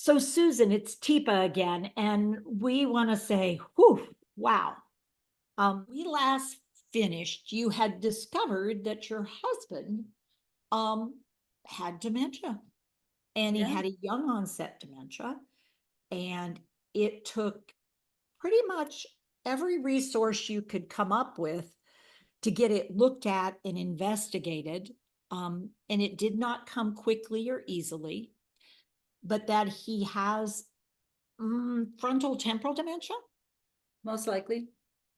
So Susan, it's Teepa again, and we want to say, whew, wow. We last finished, you had discovered that your husband um had dementia, and he Yeah. had a young onset dementia, and it took pretty much every resource you could come up with to get it looked at and investigated. And it did not come quickly or easily, but that he has frontal temporal dementia. Most likely.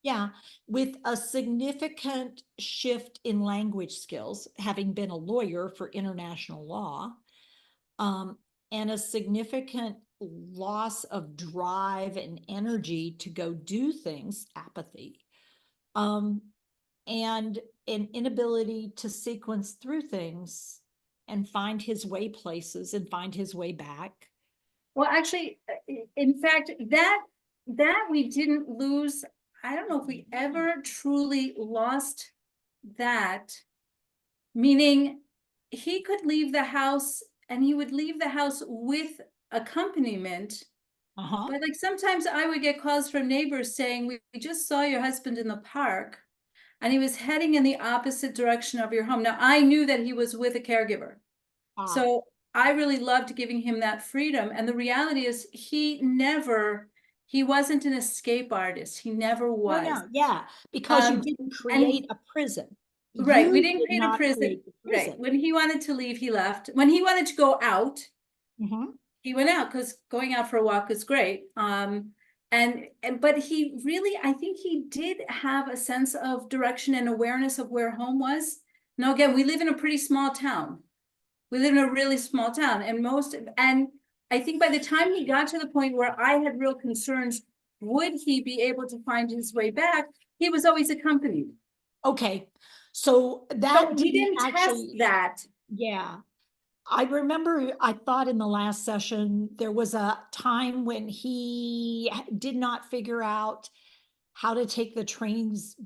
Yeah, with a significant shift in language skills, having been a lawyer for international law, um, and a significant loss of drive and energy to go do things, apathy, um, and an inability to sequence through things and find his way places and find his way back. Well, actually, in fact, that we didn't lose. I don't know if we ever truly lost that, meaning he could leave the house and he would leave the house with accompaniment. Uh-huh. But like sometimes I would get calls from neighbors saying, we just saw your husband in the park and he was heading in the opposite direction of your home. Now I knew that he was with a caregiver. Ah. So I really loved giving him that freedom. And the reality is he wasn't an escape artist. He never No, was. no, yeah, because you Um, didn't and create a prison. right, we You didn't did create a not prison. create the Right. prison. When he wanted to leave, he left. When he wanted to go out, Mhm. he went out because going out for a walk is great. But he really, I think he did have a sense of direction and awareness of where home was. Now, again, we live in a pretty small town. We live in a really small town, and I think by the time he got to the point where I had real concerns, would he be able to find his way back? He was always accompanied. Okay, so So that we didn't didn't test actually, that. yeah. I remember, I thought in the last session, there was a time when he did not figure out how to take the trains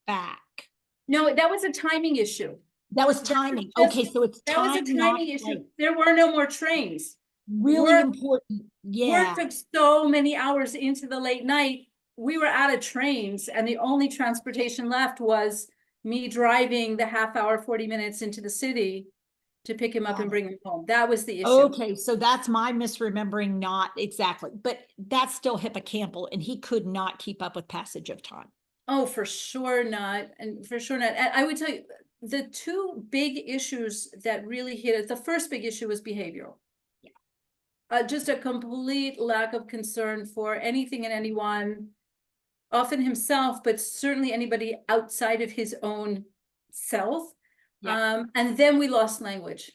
back. No, that was a timing issue. That was That was timing. just Okay, so it's that was a time, not timing issue. place. There were no more trains. Really Work important. work Yeah. took so many hours into the late night. We were out of trains, and the only transportation left was me driving the half hour, 40 minutes into the city to pick him up and Got it. bring him home. That was the issue. Okay, so that's my misremembering, not exactly, but that's still hippocampal, and he could not keep up with passage of time. Oh, for sure not. And for sure not. And I would tell you the two big issues that really hit it. The first big issue was behavioral. Just a complete lack of concern for anything and anyone, often himself, but certainly anybody outside of his own self. Yeah, And then we lost language.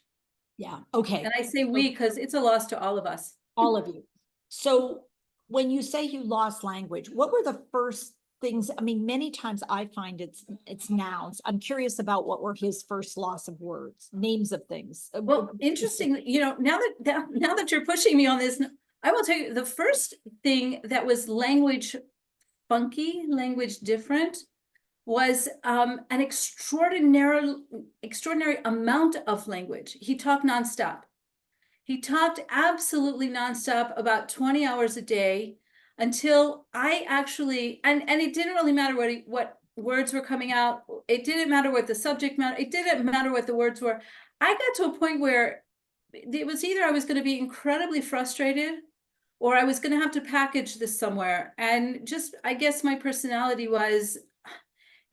yeah, And okay. I say So we because it's a loss to all of us. all of you. So when you say you lost language, what were the first things? I mean, many times I find it's nouns. I'm curious about what were his first loss of words, names of things. Well, interesting, now that you're pushing me on this, I will tell you the first thing that was language funky, language different, was an extraordinary amount of language. He talked nonstop. He talked absolutely nonstop, about 20 hours a day, until I actually, and it didn't really matter what words were coming out. It didn't matter what the subject matter. It didn't matter what the words were. I got to a point where it was either I was going to be incredibly frustrated or I was going to have to package this somewhere. And just, I guess my personality was,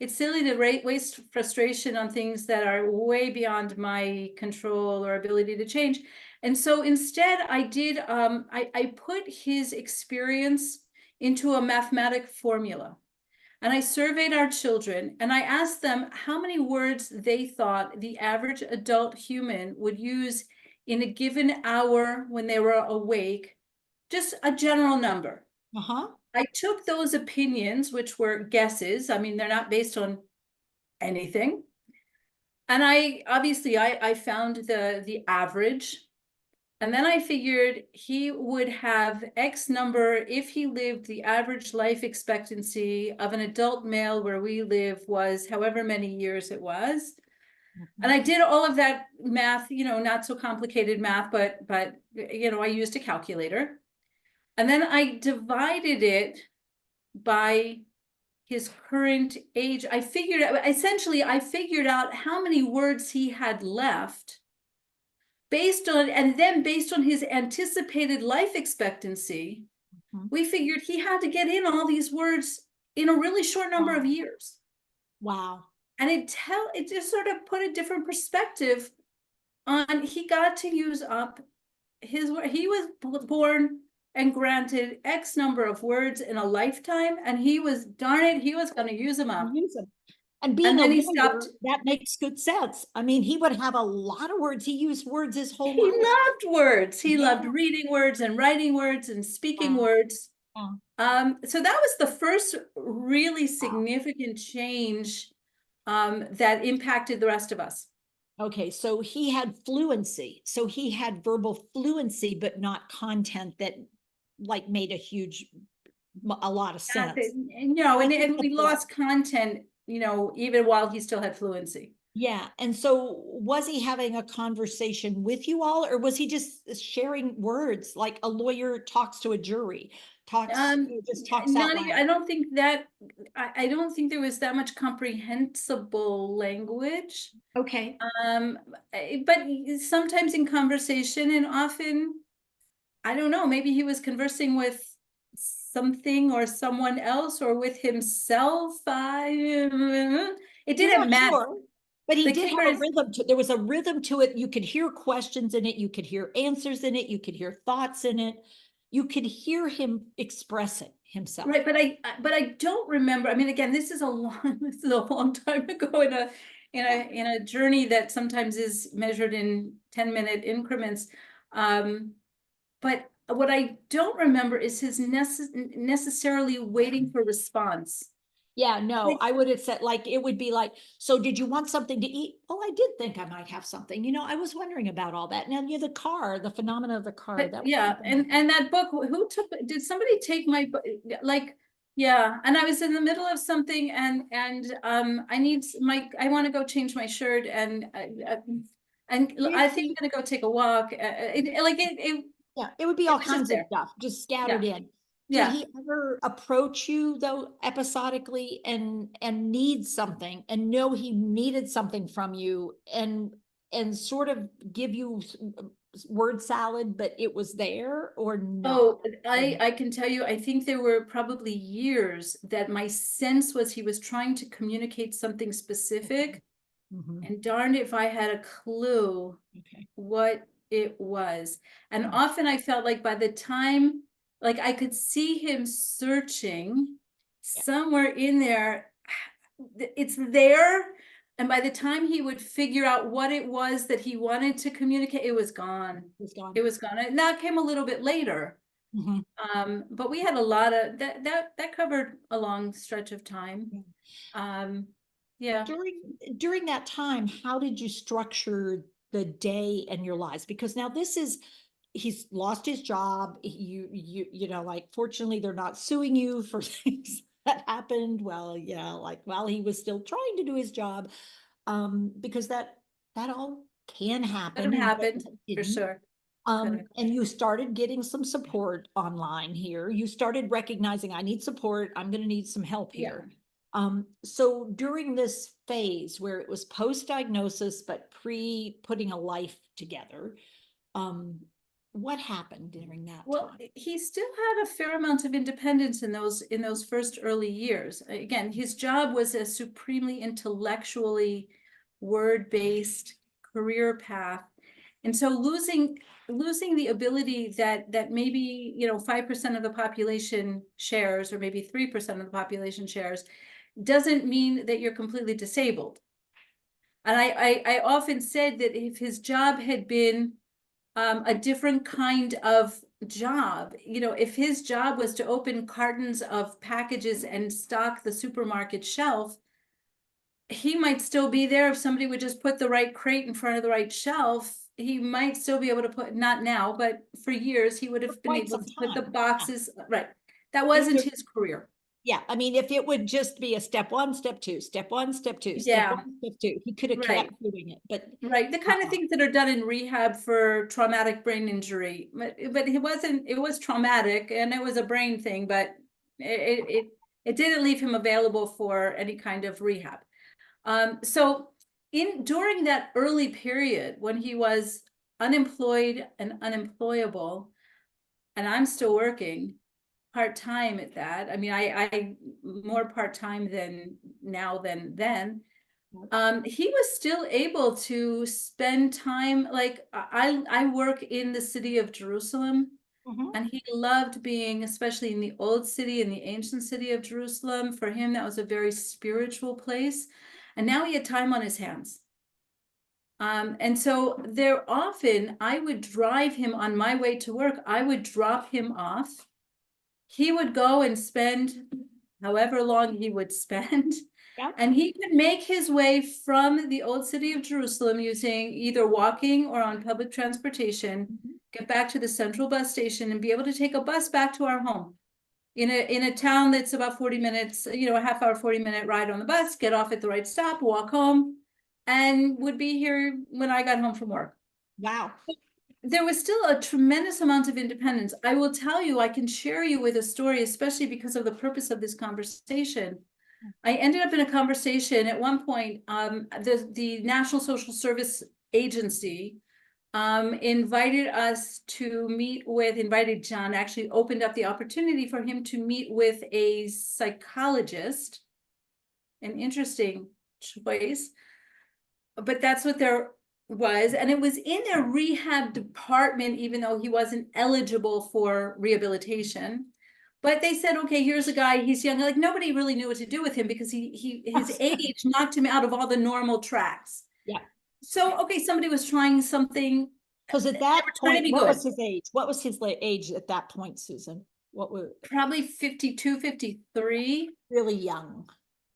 it's silly to waste frustration on things that are way beyond my control or ability to change. And so instead I put his experience into a mathematic formula. And I surveyed our children and I asked them how many words they thought the average adult human would use in a given hour when they were awake, just a general number. Uh-huh. I took those opinions, which were guesses. I mean, they're not based on anything. And I found the average. And then I figured he would have X number if he lived the average life expectancy of an adult male where we live was however many years it was. And I did all of that math, not so complicated math, but I used a calculator. And then I divided it by his current age. I figured out how many words he had left based on his anticipated life expectancy. Mhm. We figured he had to get in all these words in a really short number of Wow. years. Wow. And it just sort of put a different perspective on, he got to use up he was born and granted X number of words in a lifetime, and he was, darn it, he was going to use them up. Use them. And being And a then he lawyer, stopped. that makes good sense. I mean, he would have a lot of words. He used words his whole He life. loved words. He Yeah. loved reading words and writing words and speaking Yeah. words. Yeah. So that was the first really Wow. significant change that impacted the rest of us. Okay, so he had fluency. So he had verbal fluency, but not content that like made a lot of sense. No, I and, think and we that's right. lost content, even while he still had fluency. Yeah, and so was he having a conversation with you all, or was he just sharing words like a lawyer talks to a jury, just talks out Not even, loud? I don't think that, I don't think there was that much comprehensible language. Okay. But sometimes in conversation, and often, I don't know, maybe he was conversing with something or someone else or with himself. It You're didn't not matter. sure, but he The did kicker have a is, rhythm there was a rhythm to it. You could hear questions in it, you could hear answers in it, you could hear thoughts in it. You could hear him expressing himself. right, but I don't remember. I mean, again, this is a long time ago in a journey that sometimes is measured in 10-minute increments. But what I don't remember is his necessarily waiting for response. Yeah, no, Like, I would have said like it would be like, so did you want something to eat? Oh, I did think I might have something. I was wondering about all that. Now, the phenomena of the car, but that was yeah, something. and that book, did somebody take my book? Like, yeah, and I was in the middle of something, and I want to go change my shirt, and I think I'm gonna go take a walk. Yeah, it would be It all was just kinds of there. stuff just Yeah, scattered in. Did yeah. he ever approach you though episodically and need something and know he needed something from you and sort of give you word salad, but it was there or not? Oh, I can tell you, I think there were probably years that my sense was he was trying to communicate something specific, Mhm. and darned if I had a clue Okay. what it was. And Yeah. often I felt like by the time, like I could see him searching Yeah. somewhere in there, it's there. And by the time he would figure out what it was that he wanted to communicate, it was gone. It was gone. It was gone. And that came a little bit later. Mhm. But we had a lot of that covered a long stretch of time. Yeah. Yeah. During that time, how did you structure the day and your lives? Because now he's lost his job. Like fortunately they're not suing you for things that happened. Well, yeah, like while he was still trying to do his job. Because that all can Could happen have and what happened for didn't. sure. Could have. And you started getting some support online here. You started recognizing I need support. I'm going to need some help Yeah. here. So during this phase where it was post-diagnosis, but pre-putting a life together, what happened during that Well, time? he still had a fair amount of independence in those first early years. Again, his job was a supremely intellectually word-based career path. And so losing the ability that maybe 5% of the population shares, or maybe 3% of the population shares, doesn't mean that you're completely disabled. And I often said that if his job had been a different kind of job, if his job was to open cartons of packages and stock the supermarket shelf, he might still be there. If somebody would just put the right crate in front of the right shelf, he might still be able to put, not now, but for years, he would For have been quite able some to put the time. Yeah. boxes, right. That It wasn't was his career. Yeah, I mean, if it would just be a step one, step two, step one, step two, step Yeah, one, step two, he could have right. kept doing it, but Right, the kind of uh-uh. things that are done in rehab for traumatic brain injury, but it was traumatic and it was a brain thing, but it didn't leave him available for any kind of rehab. So during that early period when he was unemployed and unemployable, and I'm still working part-time at that. I mean, I more part-time than now than then. He was still able to spend time, like I work in the city of Jerusalem, Mhm. and he loved being, especially in the old city, in the ancient city of Jerusalem. For him, that was a very spiritual place. And now he had time on his hands. And so there often I would drive him on my way to work, I would drop him off. He would go and spend however long he would spend. Yeah. And he could make his way from the old city of Jerusalem using either walking or on public transportation, Mhm. get back to the central bus station and be able to take a bus back to our home. In a town that's about 40 minutes, you know, a half hour, 40-minute ride on the bus, get off at the right stop, walk home, and would be here when I got home from work. Wow. There was still a tremendous amount of independence. I will tell you, I can share you with a story, especially because of the purpose of this conversation. I ended up in a conversation at one point, the National Social Service Agency invited us to invited John, actually opened up the opportunity for him to meet with a psychologist, an interesting choice, but that's what there was. And it was in their rehab department, even though he wasn't eligible for rehabilitation. But they said, okay, here's a guy, he's young. Like nobody really knew what to do with him because his age knocked him out of all the normal tracks. Yeah. So, okay, somebody was trying something. Because at They that were trying to point, be what good. was his age? What was his age at that point, Susan? What was Probably 52, 53. really young?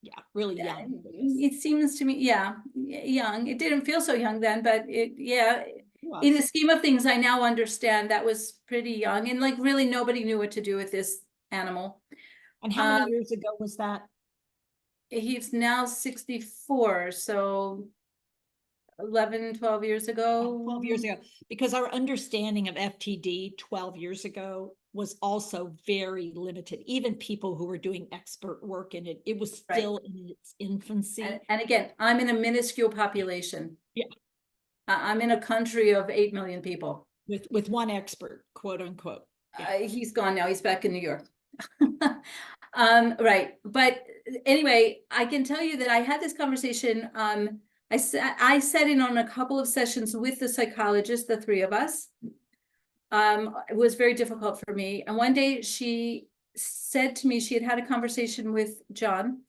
Yeah, really young. It seems to me, yeah, young. It didn't feel so young then, but yeah. He In the was. scheme of things, I now understand that was pretty young, and like really nobody knew what to do with this animal. And how Um, many years ago was that? he's now 64, so 11, 12 years ago. 12 years ago, because our understanding of FTD 12 years ago was also very limited. Even people who were doing expert work in it, it was Right. still in its infancy. And again, I'm in a minuscule population. Yeah. I'm in a country of 8 million people. With one expert, quote unquote. Yeah. He's gone now. He's back in New York. Right. But anyway, I can tell you that I had this conversation. I sat in on a couple of sessions with the psychologist, the three of us. It was very difficult for me. And one day she said to me, she had had a conversation with John,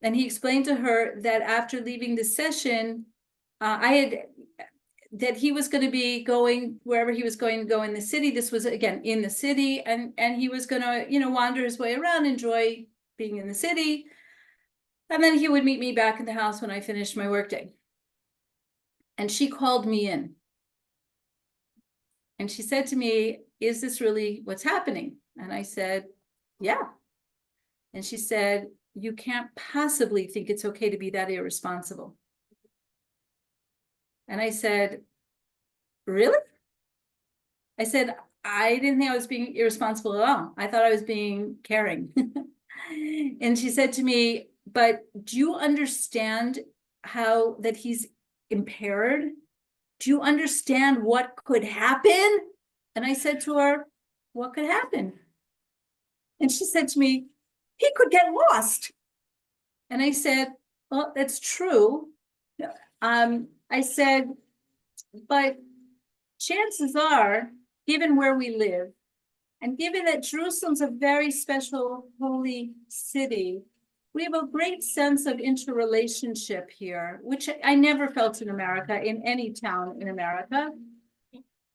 and he explained to her that after leaving the session, that he was going to be going wherever he was going to go in the city. This was again in the city, and he was going to, you know, wander his way around, enjoy being in the city, and then he would meet me back in the house when I finished my workday. And she called me in, and she said to me, "Is this really what's happening?" And I said, "Yeah." And she said, "You can't possibly think it's okay to be that irresponsible." And I said, "Really?" I said, "I didn't think I was being irresponsible at all. I thought I was being caring." And she said to me, "But do you understand how that he's impaired? Do you understand what could happen?" And I said to her, "What could happen?" And she said to me, "He could get lost." And I said, "Well, that's true." I said, "But chances are, given where we live, and given that Jerusalem's a very special holy city, we have a great sense of interrelationship here, which I never felt in America, in any town in America."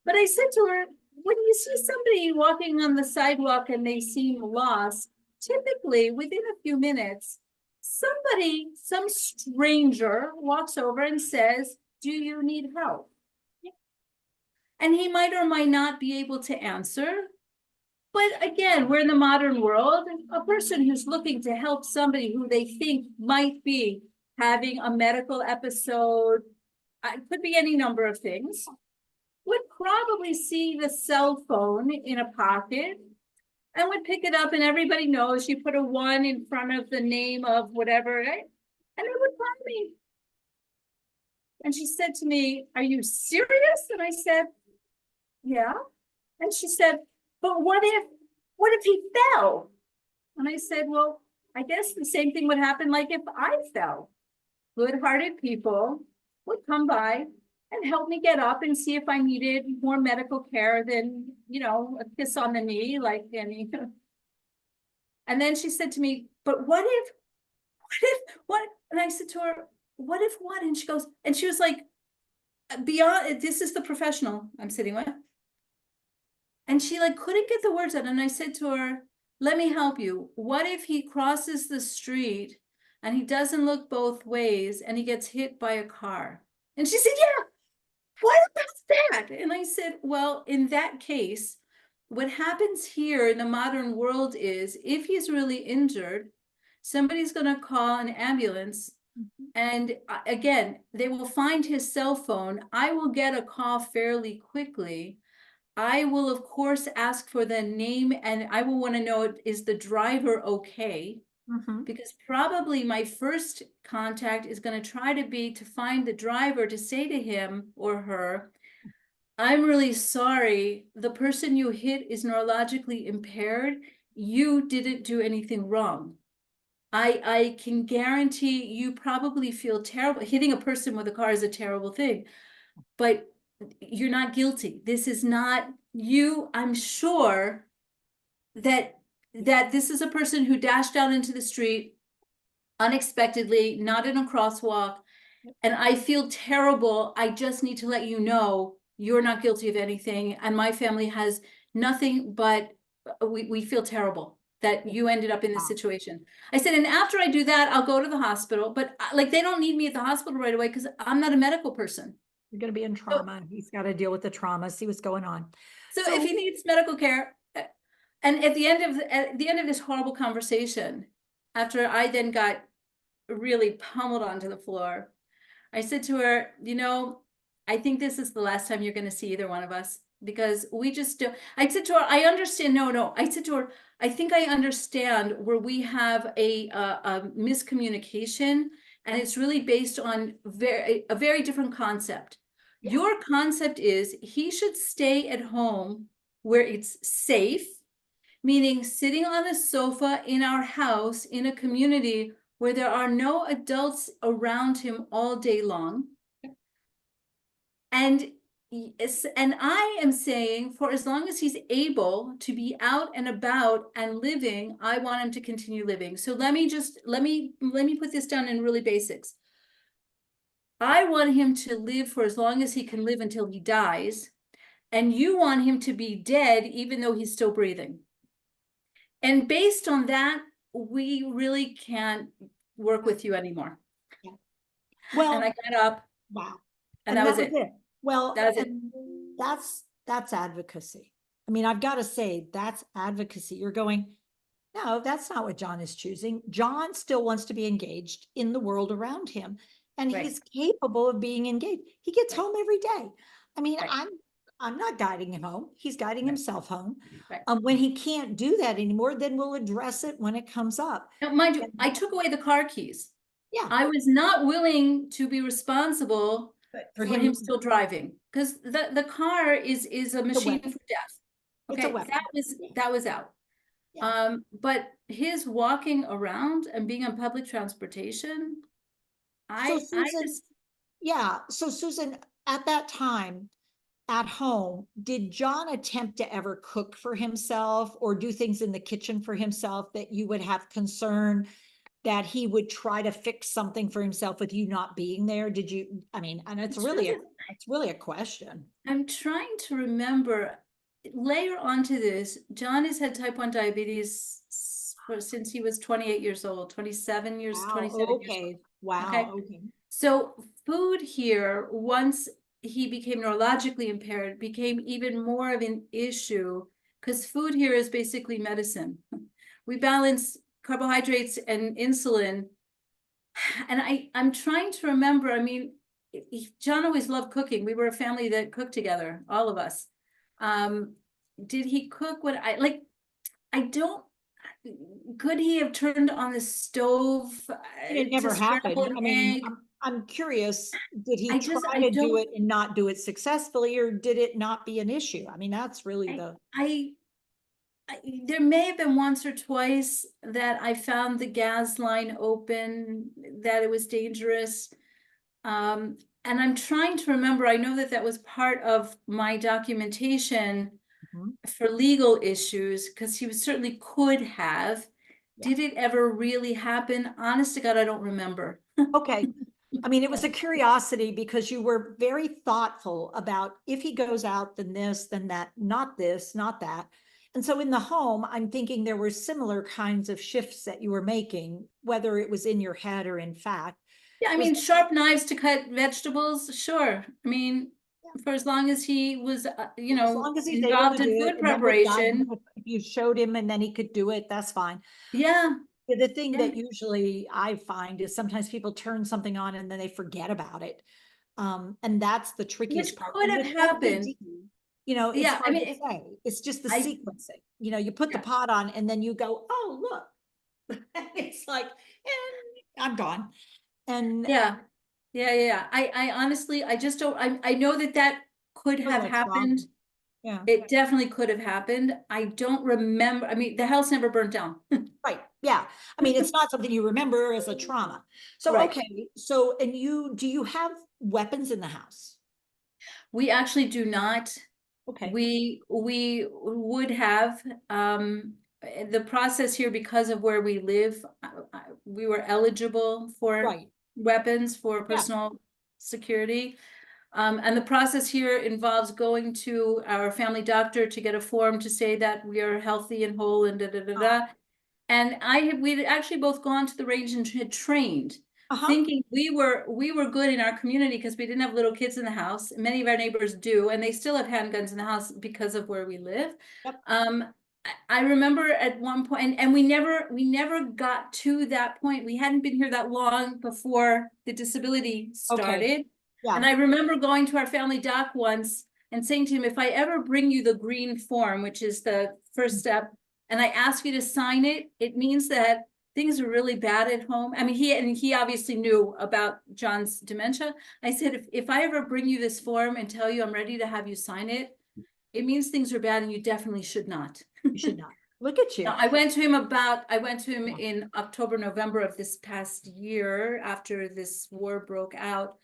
But I said to her, when you see somebody walking on the sidewalk and they seem lost, typically within a few minutes, somebody, some stranger walks over and says, "Do you need help?" And he might or might not be able to answer, But again, we're in the modern world. A person who's looking to help somebody who they think might be having a medical episode, it could be any number of things, would probably see the cell phone in a pocket and would pick it up, and everybody knows you put a 1 in front of the name of whatever, right? And they would call me. And she said to me, "Are you serious?" And I said, "Yeah." And she said, "But what if he fell?" And I said, "Well, I guess the same thing would happen like if I fell. Good-hearted people would come by and help me get up and see if I needed more medical care than, a kiss on the knee, like any." And then she said to me, "But what?" And I said to her, "What if what?" And she goes, and she was like, beyond, this is the professional I'm sitting with. And she like couldn't get the words out. And I said to her, "Let me help you. What if he crosses the street and he doesn't look both ways and he gets hit by a car?" And she said, "Yeah, what about that?" And I said, "Well, in that case, what happens here in the modern world is if he's really injured, somebody's going to call an ambulance. And again, they will find his cell phone. I will get a call fairly quickly. I will, of course, ask for the name, and I will want to know, is the driver okay? Because probably my first contact is going to try to be to find the driver to say to him or her, 'I'm really sorry. The person you hit is neurologically impaired. You didn't do anything wrong. I can guarantee you probably feel terrible. Hitting a person with a car is a terrible thing, but you're not guilty. This is not you. I'm sure that this is a person who dashed out into the street unexpectedly, not in a crosswalk, and I feel terrible. I just need to let you know you're not guilty of anything, and my family has nothing but we feel terrible that you ended up in this situation." I said, "And after I do that, I'll go to the hospital, but like they don't need me at the hospital right away because I'm not a medical person." You're gonna be in trauma. He's got to deal with the trauma, see what's going on. So if he needs medical care, and at the end of this horrible conversation, after I then got really pummeled onto the floor, I said to her, "I think this is the last time you're going to see either one of us because we just do." I said to her, "I understand." No. I said to her, "I think I understand where we have a miscommunication, and it's really based on a very different concept. Yeah. Your concept is he should stay at home where it's safe, meaning sitting on the sofa in our house in a community where there are no adults around him all day long. And I am saying for as long as he's able to be out and about and living, I want him to continue living. So let me put this down in really basics. I want him to live for as long as he can live until he dies. And you want him to be dead even though he's still breathing. And based on that, we really can't work with you anymore." Yeah. Well, and I got up. Wow. And that was it. Well, That was it. that's advocacy. I mean, I've got to say that's advocacy. You're going, no, that's not what John is choosing. John still wants to be engaged in the world around him, and Right. he's capable of being engaged. He gets Right. home every day. I mean, Right. I'm not guiding him home. He's guiding Right. himself home. Right. When he can't do that anymore, then we'll address it when it comes up. Now, mind you, I took away the car keys. Yeah. I was not willing to be responsible For for him still driving because the car is a machine for death. It's a Okay, weapon. that was out. Yeah. But his walking around and being on public transportation, So I Susan, just yeah. So Susan, at that time at home, did John attempt to ever cook for himself or do things in the kitchen for himself that you would have concern that he would try to fix something for himself with you not being there? Did you, I mean, and it's really a question. I'm trying to remember. Layer onto this, John has had type 1 diabetes since he was 28 years old, 27 years, Wow. 27 years Okay. old. Wow. Okay. Okay. So food here, once he became neurologically impaired, became even more of an issue because food here is basically medicine. We balance carbohydrates and insulin. And I'm trying to remember, I mean, John always loved cooking. We were a family that cooked together, all of us. Did he cook what I don't, could he have turned on the stove It to never scramble happened. an I mean, egg? I'm curious, did he try I to do don't, it and not do it successfully, or did it not be an issue? I mean, that's really I, the, I, there may have been once or twice that I found the gas line open, that it was dangerous. And I'm trying to remember, I know that that was part of my documentation Mhm. for legal issues, because he certainly could have. Yeah. Did it ever really happen? Honest to God, I don't remember. Okay. I mean, it was a curiosity because you were very thoughtful about if he goes out, then this, then that, not this, not that. And so in the home, I'm thinking there were similar kinds of shifts that you were making, whether it was in your head or in fact. Yeah, I Was mean, sharp knives to cut vegetables, sure. I mean, for as long as he was, as long as he's able to involved do in it, food and then with guidance, preparation. if you showed him and then he could do it, that's fine. Yeah, The thing yeah, that usually I find is sometimes people turn something on and then they forget about it. And that's the which trickiest part. could And have with happened. MPD, it's Yeah, I hard to mean, say. It's just the I, sequencing. You put the yeah, pot on and then you go, oh, look. It's like, and I'm gone. And yeah, yeah. I honestly, I just don't, I know that that could oh, have that's happened. wrong. Yeah. It definitely could have happened. I don't remember. I mean, the house never burnt down. Right. Yeah. I mean, it's not something you remember as a trauma. So, Right. okay. So, and do you have weapons in the house? We actually do not. Okay. We would have, the process here, because of where we live, we were eligible for Right. weapons for Yeah. personal security. And the process here involves going to our family doctor to get a form to say that we are healthy and whole and da da da Uh-huh. da. And we'd actually both gone to the range and had trained, Uh-huh. thinking we were good in our community because we didn't have little kids in the house. Many of our neighbors do, and they still have handguns in the house because of where we live. Yep. I remember at one point, and we never got to that point. We hadn't been here that long before the disability Okay. started. And Yeah. I remember going to our family doc once and saying to him, if I ever bring you the green form, which is the first step, and I ask you to sign it, it means that things are really bad at home. I mean, he obviously knew about John's dementia. I said, if I ever bring you this form and tell you I'm ready to have you sign it, it means things are bad and you definitely should not. You should not. Look at you. Now, I went to him Yeah. in October, November of this past year after this war broke out,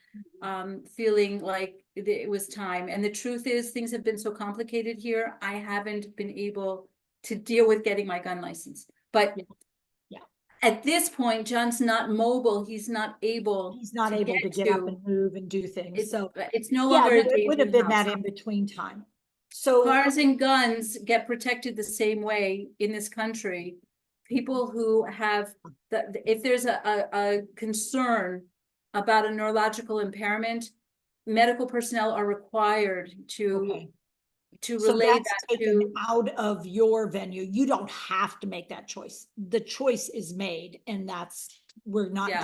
feeling like it was time. And the truth is, things have been so complicated here. I haven't been able to deal with getting my gun license. But Yeah. Yeah. at this point, John's not mobile. He's not able He's not to get able to get up to and move and do things. it. So, It's no yeah, longer a there would have dangerous been house. that in between time. So, Cars and guns get protected the same way in this country. People who have if there's a concern about a neurological impairment, medical personnel are required okay. to So relay that's that taken to. out of your venue. You don't have to make that choice. The choice is made, and we're not Yeah,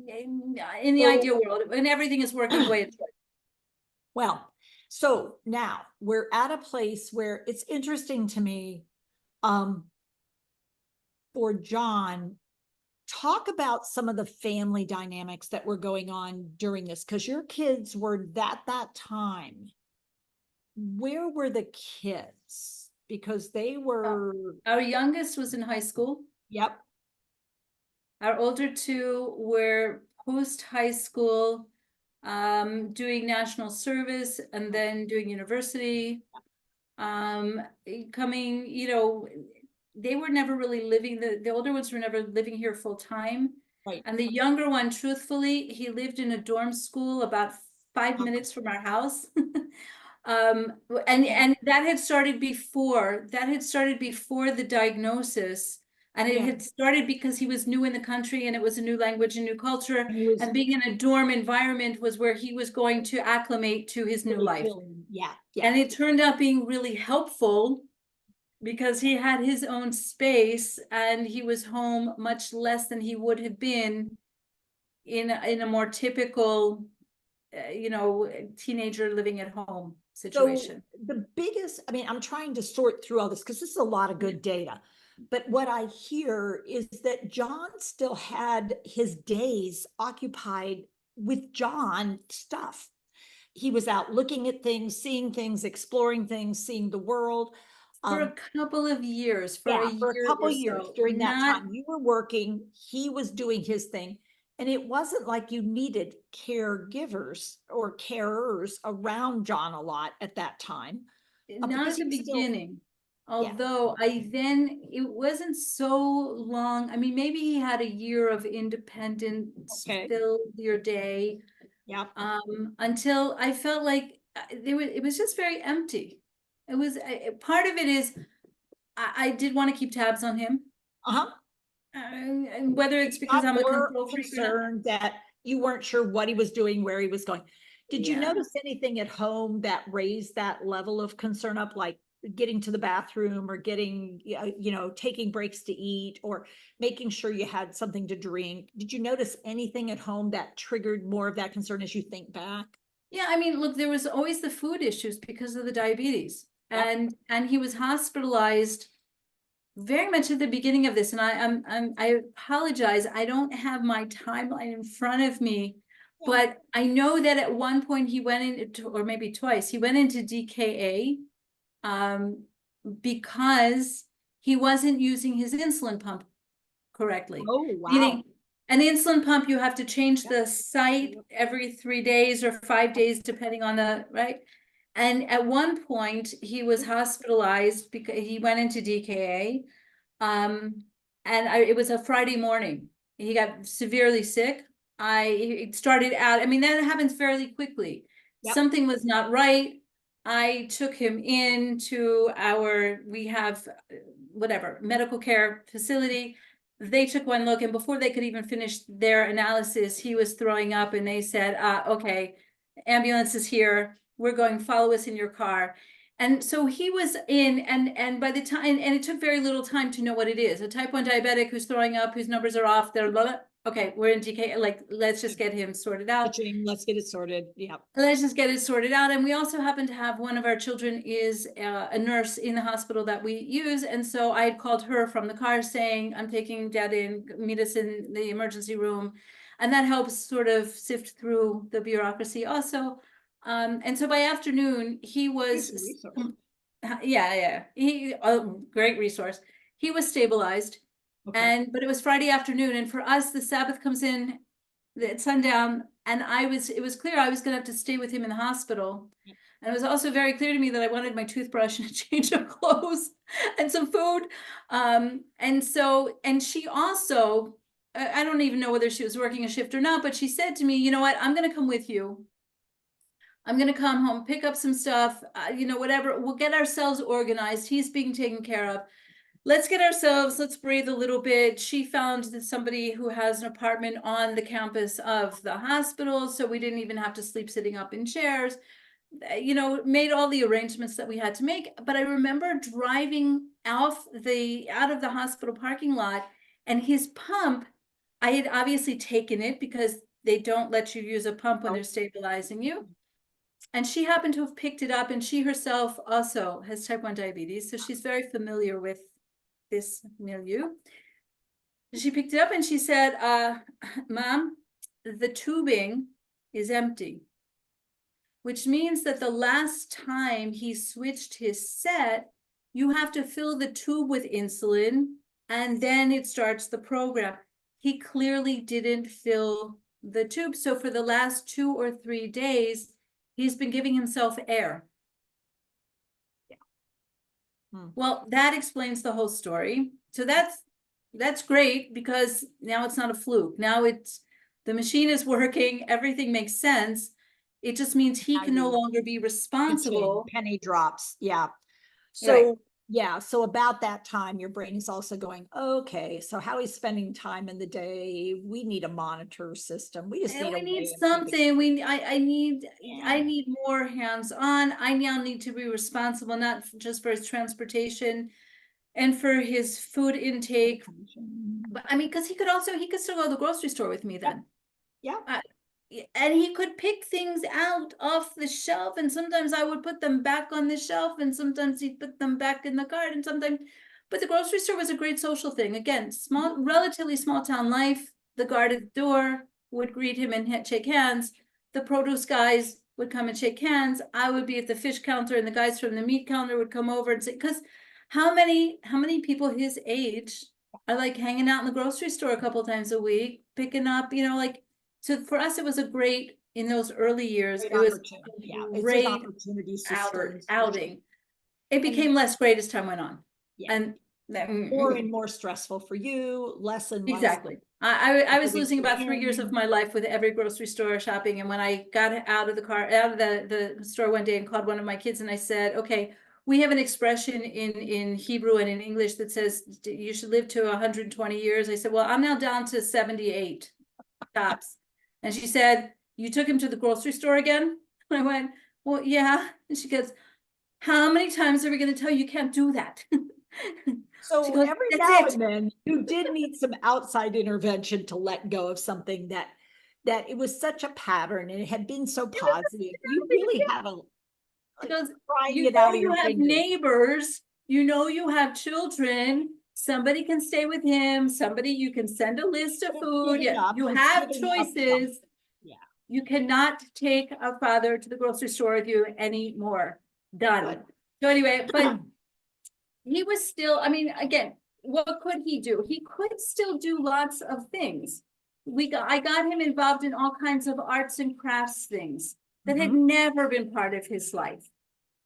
doing. in the So, ideal world, when everything is working the way it should. well, so now we're at a place where it's interesting to me, for John, talk about some of the family dynamics that were going on during this, because your kids were at that time. Where were the kids? Because they were, Our youngest was in high school. yep, Our older two were post high school, doing national service and then doing university. Coming, they were never really living, the older ones were never living here full time. right. And the younger one, truthfully, he lived in a dorm school about 5 minutes from our house. And that had started before the diagnosis. And it Yeah, had started because he was new in the country and it was a new language and new culture. and he was And being in a dorm environment was where he was going to acclimate to his new really life. feeling, yeah, yeah, And it turned out being really helpful because he had his own space and he was home much less than he would have been in a more typical, teenager living at home So situation. the biggest, I mean, I'm trying to sort through all this because this is a lot of good data. But what I hear is that John still had his days occupied with John stuff. He was out looking at things, seeing things, exploring things, seeing the world. For Um, a couple of years, for a yeah, for a year or couple years so, during that not time, you were working, he was doing his thing. And it wasn't like you needed caregivers or carers around John a lot at that time. not Because in he the was still, beginning. yeah, Although it wasn't so long. I mean, maybe he had a year of independence, okay, fill your day, yeah, until I felt like it was just very empty. It was part of it is I did want to keep tabs on him, uh-huh. and whether You it's because got I'm a more control freak or not. concerned that you weren't sure what he was doing, where he was going. Did you Yeah. notice anything at home that raised that level of concern up, like getting to the bathroom or getting, taking breaks to eat or making sure you had something to drink? Did you notice anything at home that triggered more of that concern as you think back? Yeah, I mean, look, there was always the food issues because of the diabetes. Yep. And he was hospitalized very much at the beginning of this. And I apologize, I don't have my timeline in front of me, Yeah. but I know that at one point he went into, or maybe twice, he went into DKA, because he wasn't using his insulin pump correctly. Oh, wow. Meaning, an insulin pump, you have to change Yep. the site every 3 days or 5 days, depending on the, right? And at one point, he was hospitalized because he went into DKA. It was a Friday morning. He got severely sick. It started out, I mean, that happens fairly quickly. Yep. Something was not right. I took him into we have whatever medical care facility. They took one look, and before they could even finish their analysis, he was throwing up, and they said, okay, ambulance is here. We're going, follow us in your car. And so he was in, and by the time, and it took very little time to know what it is. A type 1 diabetic who's throwing up, whose numbers are off, they're blah, blah. Okay, we're in DK, like, let's just get him sorted out. Let's get it sorted. Yep. Let's just get it sorted out. And we also happen to have one of our children is a nurse in the hospital that we use. And so I had called her from the car saying, I'm taking Dad in, meet us in the emergency room. And that helps sort of sift through the bureaucracy also. And so by afternoon, he It's a was, resource. yeah, a great resource. He was stabilized. Okay. But it was Friday afternoon. And for us, the Sabbath comes in at sundown, and it was clear I was gonna have to stay with him in the hospital. Yep. And it was also very clear to me that I wanted my toothbrush and a change of clothes and some food. And she also, I don't even know whether she was working a shift or not, but she said to me, you know what, I'm gonna come with you. I'm gonna come home, pick up some stuff, whatever, we'll get ourselves organized. He's being taken care of. Let's breathe a little bit. She found that somebody who has an apartment on the campus of the hospital, so we didn't even have to sleep sitting up in chairs. Made all the arrangements that we had to make. But I remember driving out of the hospital parking lot, and his pump, I had obviously taken it because they don't let you use a pump when they're Oh, stabilizing you. And she happened to have picked it up, and she herself also has type 1 diabetes, so she's very familiar with this milieu. She picked it up and she said, Mom, the tubing is empty, which means that the last time he switched his set, you have to fill the tube with insulin and then it starts the program. He clearly didn't fill the tube. So for the last 2 or 3 days, he's been giving himself air. hmm. Well, that explains the whole story. So that's great because now it's not a fluke. Now the machine is working, everything makes sense. It just means he Now can no you longer be pitching, responsible. penny drops. Yeah. Right. So, yeah. So about that time, your brain is also going, okay, so how he's spending time in the day. We need a monitor system. We just And need a we need way of keeping. something. I Yeah. need more hands-on. I now need to be responsible, not just for his transportation, and for his food intake. But I mean, because he could still go to the grocery store with me then. Yeah. And he could pick things out off the shelf, and sometimes I would put them back on the shelf, and sometimes he'd put them back in the cart, and sometimes, but the grocery store was a great social thing. Again, relatively small town life. The guard at the door would greet him and shake hands. The produce guys would come and shake hands. I would be at the fish counter, and the guys from the meat counter would come over and say, because how many people his age are like hanging out in the grocery store a couple times a week, picking up, like, so for us, it was a great, in those early years, Great it was opportunity. a Yeah, it's an great opportunity to start. outing. It became less great as time went on. Yeah. And More and more stressful for you, less and less. exactly. I was Giving losing to about 3 years of him. my life with every grocery store shopping. And when I got out of the store one day and called one of my kids, and I said, okay, we have an expression in Hebrew and in English that says you should live to 120 years. I said, well, I'm now down to 78 tops. And she said, you took him to the grocery store again? And I went, well, yeah. And she goes, how many times are we going to tell you can't do that? So she goes, every that's now it. and then you did need some outside intervention to let go of something that it was such a pattern and it had been so positive. You really had a She goes, prying you it out know of you your have fingers. neighbors, you know you have children, somebody can stay with him, somebody you can send a list of It's food, giving up. you It's have giving up something. choices. Yeah. You cannot take a father to the grocery store with you anymore. Done. Good. So anyway, but he was still, I mean, again, what could he do? He could still do lots of things. I got him involved in all kinds of arts and crafts things that had never been part of his life,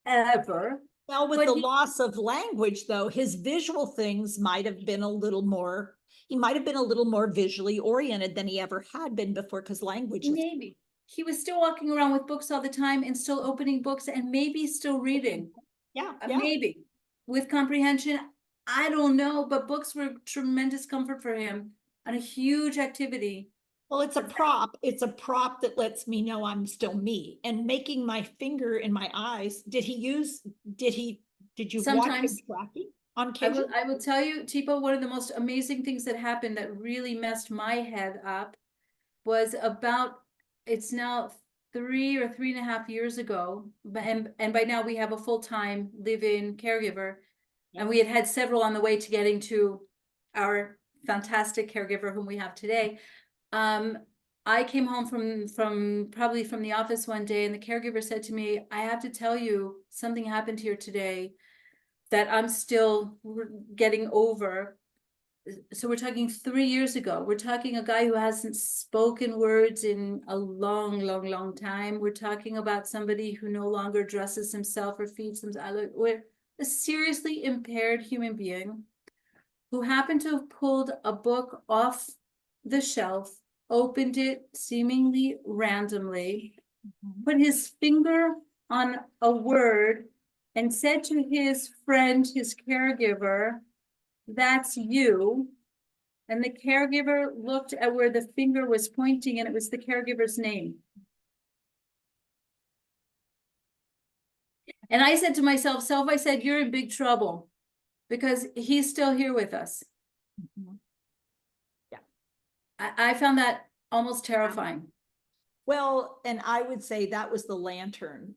ever. Well, with But the he, loss of language, though, his visual things might have been a little more, he might have been a little more visually oriented than he ever had been before, because language is, maybe he was still walking around with books all the time and still opening books and maybe still reading. yeah. Maybe with comprehension. I don't know, but books were tremendous comfort for him and a huge activity. Well, it's a prop. It's a prop that lets me know I'm still me. And making my finger in my eyes, did you watch him Sometimes tracking on occasion? I will tell you, Teepa, one of the most amazing things that happened that really messed my head up was about, it's now 3 or 3.5 years ago, and by now we have a full-time live-in caregiver, and we had several on the way to getting to our fantastic caregiver whom we have today. I came home from probably from the office one day, and the caregiver said to me, I have to tell you, something happened here today that I'm still getting over. So we're talking 3 years ago. We're talking a guy who hasn't spoken words in a long, long, long time. We're talking about somebody who no longer dresses himself or feeds himself. We're a seriously impaired human being who happened to have pulled a book off the shelf, opened it seemingly randomly, put his finger on a word, and said to his friend, his caregiver, that's you. And the caregiver looked at where the finger was pointing, and it was the caregiver's name. And I said to myself, I said, you're in big trouble because he's still here with us. Yeah. I found that almost terrifying. Well, and I would say that was the lantern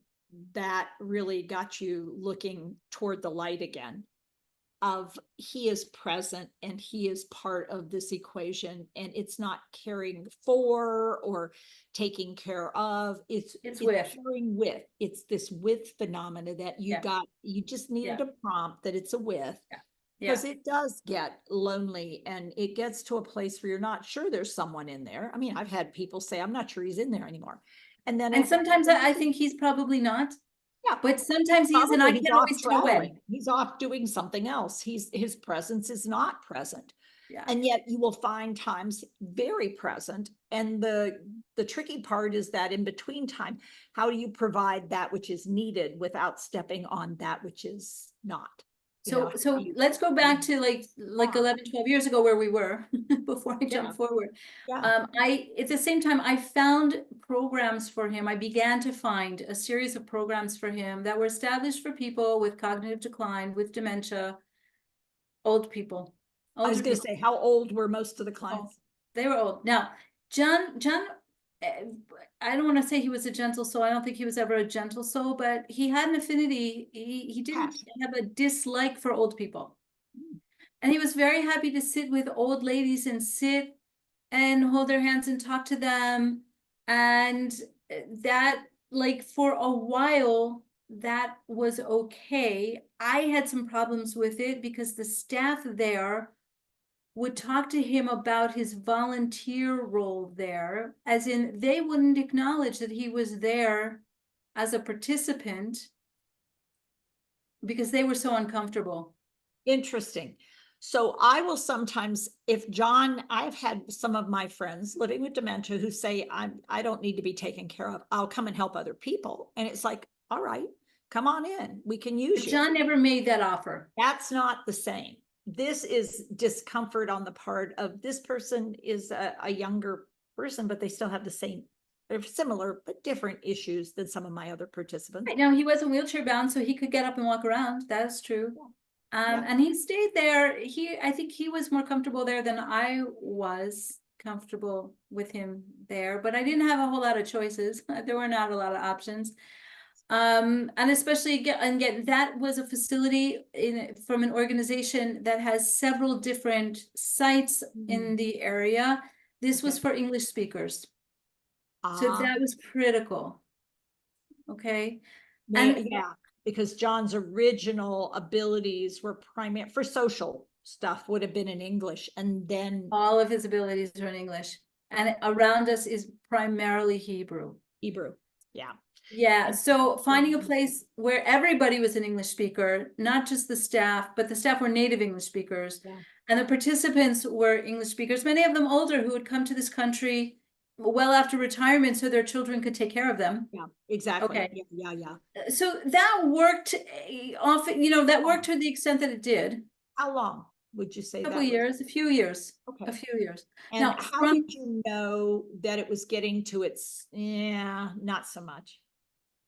that really got you looking toward the light again, of he is present and he is part of this equation, and it's not caring for or taking care of, it's with. caring with. It's this with phenomena that you got, you just needed a prompt that it's a with. Because it does get lonely, and it gets to a place where you're not sure there's someone in there. I mean, I've had people say, I'm not sure he's in there anymore. And then sometimes I think he's probably not. Yeah, but sometimes he is, and I can't always tell when. He's off doing something else. His presence is not present. Yeah. And yet you will find times very present. And the tricky part is that in between time, how do you provide that which is needed without stepping on that which is not? So let's go back to like 11, 12 years ago where we were before I jump forward. At the same time, I found programs for him. I began to find a series of programs for him that were established for people with cognitive decline, with dementia, Old people. I was Older gonna people. say, how old were most of the Oh, clients? they were old. Now, John, eh, I don't want to say he was a gentle soul. I don't think he was ever a gentle soul, but he had an affinity. He didn't Passion. have a dislike for old people. Mm. And he was very happy to sit with old ladies and sit and hold their hands and talk to them. And that, like, for a while, that was okay. I had some problems with it because the staff there would talk to him about his volunteer role there, as in they wouldn't acknowledge that he was there as a participant because they were so uncomfortable. Interesting. So I will sometimes, if John, I've had some of my friends living with dementia who say, I don't need to be taken care of. I'll come and help other people. And it's like, all right, come on in. We can use But you. John never made that offer. That's not the same. This is discomfort on the part of this person is a younger person, but they still have the same, they're similar, but different issues than some of my other participants. Right now, he wasn't wheelchair bound, so he could get up and walk around. That is true. Yeah. And he stayed there. I think he was more comfortable there than I was comfortable with him there, but I didn't have a whole lot of choices. There were not a lot of options. And especially again, that was a facility from an organization that has several different sites in the area. This was Okay. for English speakers. So Ah, that was critical. Okay. And yeah, because John's original abilities were primary for social stuff would have been in English, and then all of his abilities are in English. And around us is primarily Hebrew. Hebrew. Yeah. Yeah, And so finding a place where everybody was an English speaker, not just the staff, but the staff were native English speakers. yeah, And the participants were English speakers, many of them older, who had come to this country well after retirement so their children could take care of them. yeah, exactly. Okay. Yeah. So that worked often, that worked to the extent that it did. How long would you say A couple that of was? years, a few years, Okay. a few years. And Now, how from did you know that it was getting to its, yeah, not so much?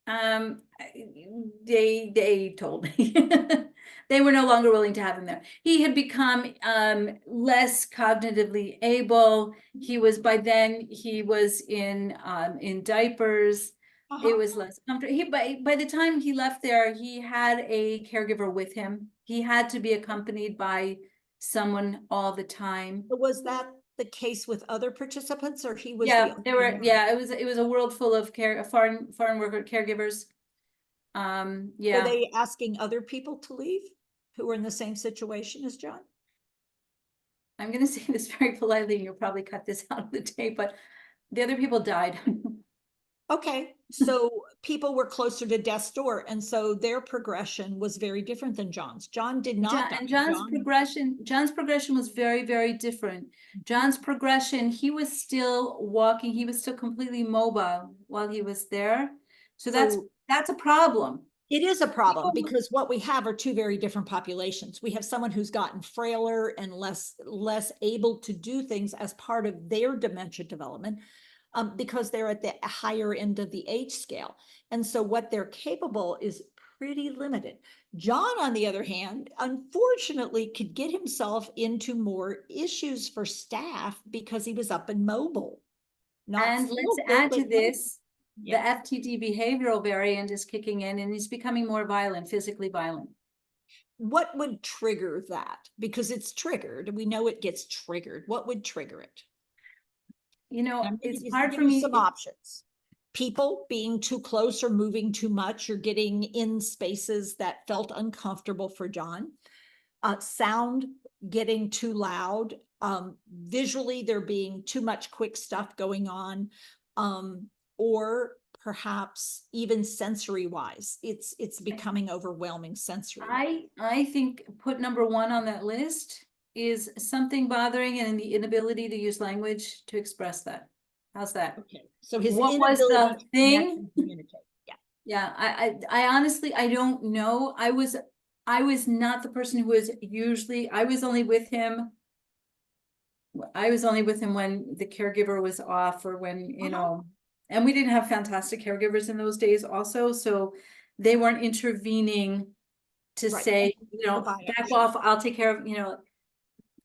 Um, they told me they were no longer willing to have him there. He had become less cognitively able. He was by then he was in diapers. It was less comfortable. By the time he left there, he had a caregiver with him. He had to be accompanied by someone all the time. Was that the case with other participants, or he was the Yeah, only there were, one? yeah, it was a world full of foreign worker caregivers. Were Yeah. they asking other people to leave who were in the same situation as John? I'm gonna say this very politely, and you'll probably cut this out of the tape, but the other people died. Okay, so people were closer to death's door, and so their progression was very different than John's. John did not die. And John, John's progression was very, very different. John's progression, he was still walking, he was still completely mobile while he was there. So so that's a problem. it is a problem People- because what we have are two very different populations. We have someone who's gotten frailer and less able to do things as part of their dementia development, because they're at the higher end of the age scale. And so what they're capable is pretty limited. John, on the other hand, unfortunately could get himself into more issues for staff because he was up and mobile. Not And let's skillful, add but to this, the yeah. FTD behavioral variant is kicking in and he's becoming more violent, physically violent. What would trigger that? Because it's triggered. We know it gets triggered. What would trigger it? I'm It's gonna hard give for you me. some options. People being too close or moving too much or getting in spaces that felt uncomfortable for John. Sound getting too loud. Visually, there being too much quick stuff going on. Or perhaps even sensory wise, it's becoming overwhelming sensory. I think put number one on that list is something bothering and the inability to use language to express that. How's that? Okay, so his What was inability the to connect thing? and communicate. Yeah. Yeah, I honestly, I don't know. I was not the person who was usually, I was only with him when the caregiver was off or when, and we didn't have fantastic caregivers in those days also, so they weren't intervening to Right. say, The buy-in. back off, I'll take care of,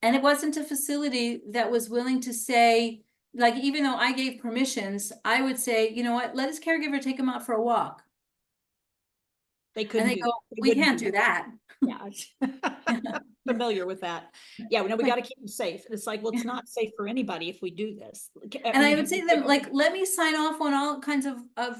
and it wasn't a facility that was willing to say, like, even though I gave permissions, I would say, you know what, let his caregiver take him out for a walk. They And couldn't they do, go, they we wouldn't can't do that. Yeah. Familiar with that. Yeah, we got to keep them safe. It's like, well, it's not safe for anybody if we do this. And I would say to them, like, let me sign off on all kinds of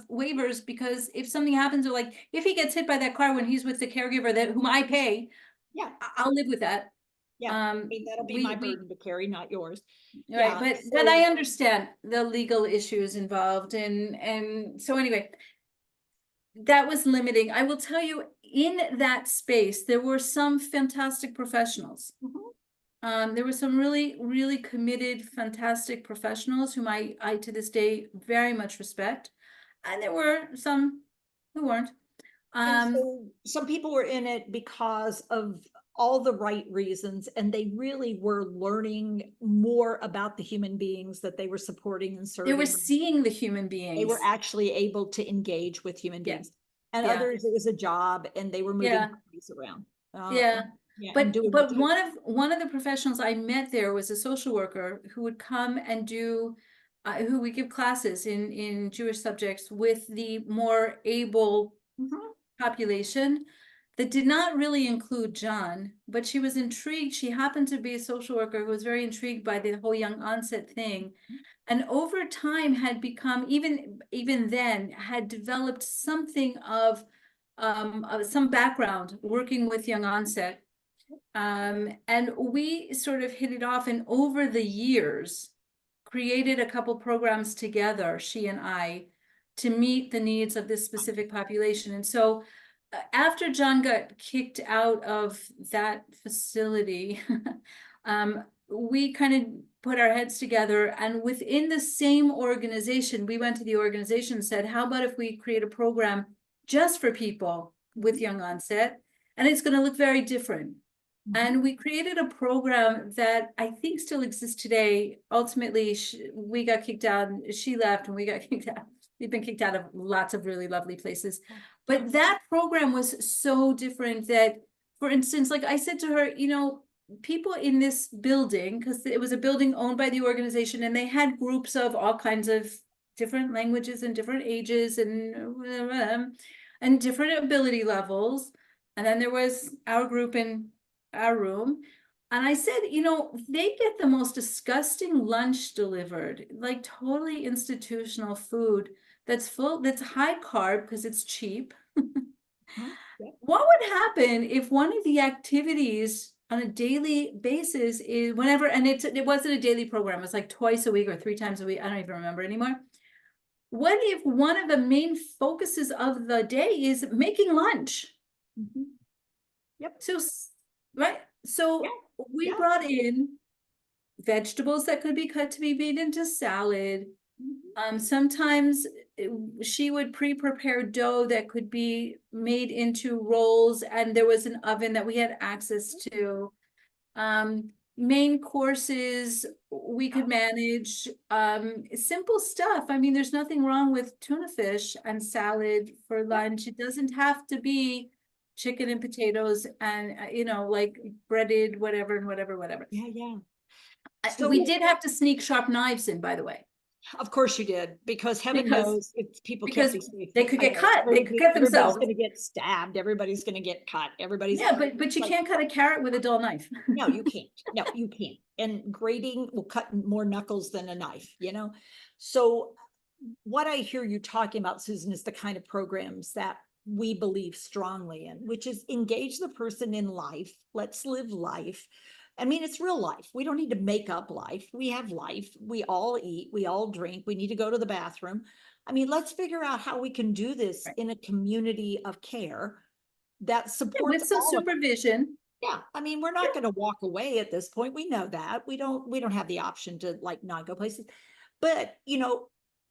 waivers, because if something happens, or like, if he gets hit by that car when he's with the caregiver that whom I pay, yeah, I'll live with that. yeah. I mean, that'll be my we burden to carry, not yours. right, Yeah. but I understand the legal issues involved, and so anyway, that was limiting. I will tell you, in that space, there were some fantastic professionals. There were some really, really committed, fantastic professionals whom I to this day very much respect. And there were some who weren't. And so some people were in it because of all the right reasons, and they really were learning more about the human beings that they were supporting and They serving. were seeing the human beings. They were actually able to engage with human beings. And Yeah. others, it was a job, and they were moving Yeah. bodies around. Yeah. And But one of the professionals I met there was a social worker who would come and do, who would give classes in Jewish subjects with the more able population, that did not really include John, but she was intrigued. She happened to be a social worker who was very intrigued by the whole young onset thing. And over time had become, even then, had developed something of some background working with young onset. And we sort of hit it off, and over the years created a couple programs together, she and I, to meet the needs of this specific population. And so after John got kicked out of that facility, we kind of put our heads together, and within the same organization, we went to the organization and said, how about if we create a program just for people with young onset, and it's going to look very different. And we created a program that I think still exists today. Ultimately, we got kicked out, and she left, and we got kicked out. We've been kicked out of lots of really lovely places. But that program was so different that, for instance, like I said to her, people in this building, because it was a building owned by the organization, and they had groups of all kinds of different languages and different ages and different ability levels. And then there was our group in our room. And I said, they get the most disgusting lunch delivered, like totally institutional food that's high carb because it's cheap. What would happen if one of the activities on a daily basis is whenever, and it wasn't a daily program, it was like twice a week or 3 times a week, I don't even remember anymore. What if one of the main focuses of the day is making lunch? Yep. So we brought in vegetables that could be cut to be made into salad. Sometimes she would pre-prepare dough that could be made into rolls, and there was an oven that we had access to. Main courses we could manage, simple stuff. I mean, there's nothing wrong with tuna fish and salad for lunch. It doesn't have to be chicken and potatoes and like breaded whatever and whatever. So we did have to sneak sharp knives in, by the way. Of course you did, because heaven knows if people can't be safe. They could get cut. They could cut themselves. Everybody's going to get stabbed. Everybody's going to get cut. But you can't cut a carrot with a dull knife. No, you can't. No, you can't. And grating will cut more knuckles than a knife, So what I hear you talking about, Susan, is the kind of programs that we believe strongly in, which is engage the person in life. Let's live life. I mean, it's real life. We don't need to make up life. We have life. We all eat. We all drink. We need to go to the bathroom. I mean, let's figure out how we can do this in a community of care that supports with some supervision. Yeah, I mean, we're not going to walk away at this point. We know that. We don't have the option to not go places. But,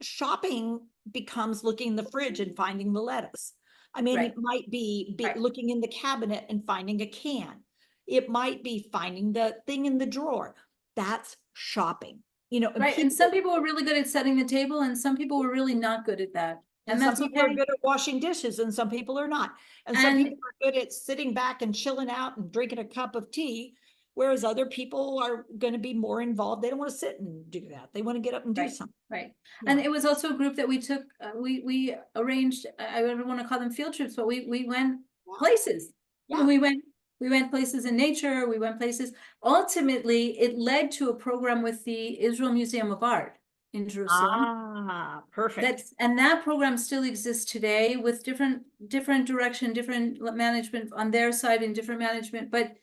shopping becomes looking in the fridge and finding the lettuce. I mean, it might be looking in the cabinet and finding a can. It might be finding the thing in the drawer. That's shopping, And some people were really good at setting the table, and some people were really not good at that. And And some that's people are okay. good at washing dishes and some people are not. And some And people are good at sitting back and chilling out and drinking a cup of tea, whereas other people are going to be more involved. They don't want to sit and do that. They want to get up and do right, something. right. Yeah. And it was also a group that we took, we arranged, I don't want to call them field trips, but we went Yeah. places. Yeah. We went places in nature, we went places. Ultimately, it led to a program with the Israel Museum of Art in Jerusalem. Ah, perfect. And that program still exists today with different direction, different management on their side and different management. But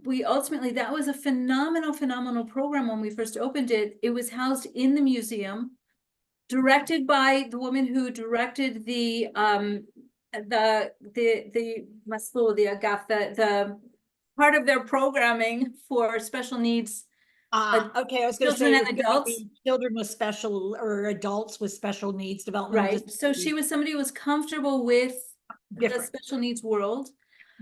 we ultimately, that was a phenomenal program when we first opened it. It was housed in the museum, directed by the woman who directed the Maslow, the Agaf, the part of their programming for special needs Okay. I was going to say children it was and going to adults. be children with special or adults with special needs, developmental Right, so she disabilities, was somebody who was comfortable with the different special needs world.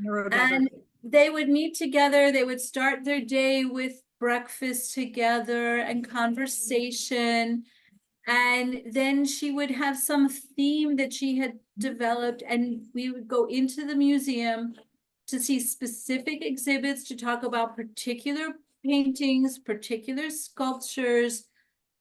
neurodivergent. And they would meet together, they would start their day with breakfast together and conversation. And then she would have some theme that she had developed, and we would go into the museum to see specific exhibits, to talk about particular paintings, particular sculptures,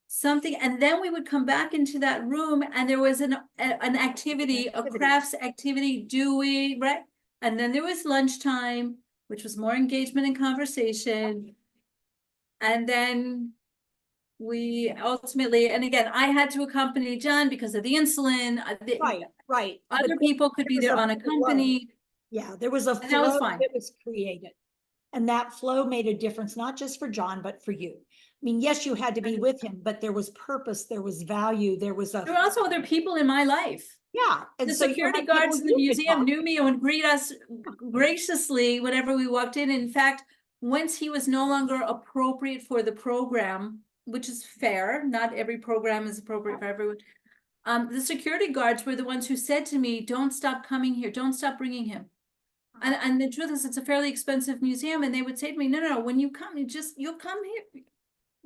something, and then we would come back into that room and there was an activity, a crafts activity doing, right? And then there was lunchtime, which was more engagement and conversation. And then we ultimately, and again, I had to accompany John because of the insulin. Right. Other people could be there unaccompanied. Yeah, there was a And that was flow fine. that was created. And that flow made a difference, not just for John, but for you. I mean, yes, you had to be with him, but there was purpose, there was value, there was There were also other people in my life. yeah. And The so you security had people guards in the you could museum talk. knew me and would greet us graciously whenever we walked in. In fact, once he was no longer appropriate for the program, which is fair, not every program is appropriate for everyone. The security guards were the ones who said to me, "Don't stop coming here. Don't stop bringing him." And the truth is, it's a fairly expensive museum, and they would say to me, "No, when you come, you'll come here.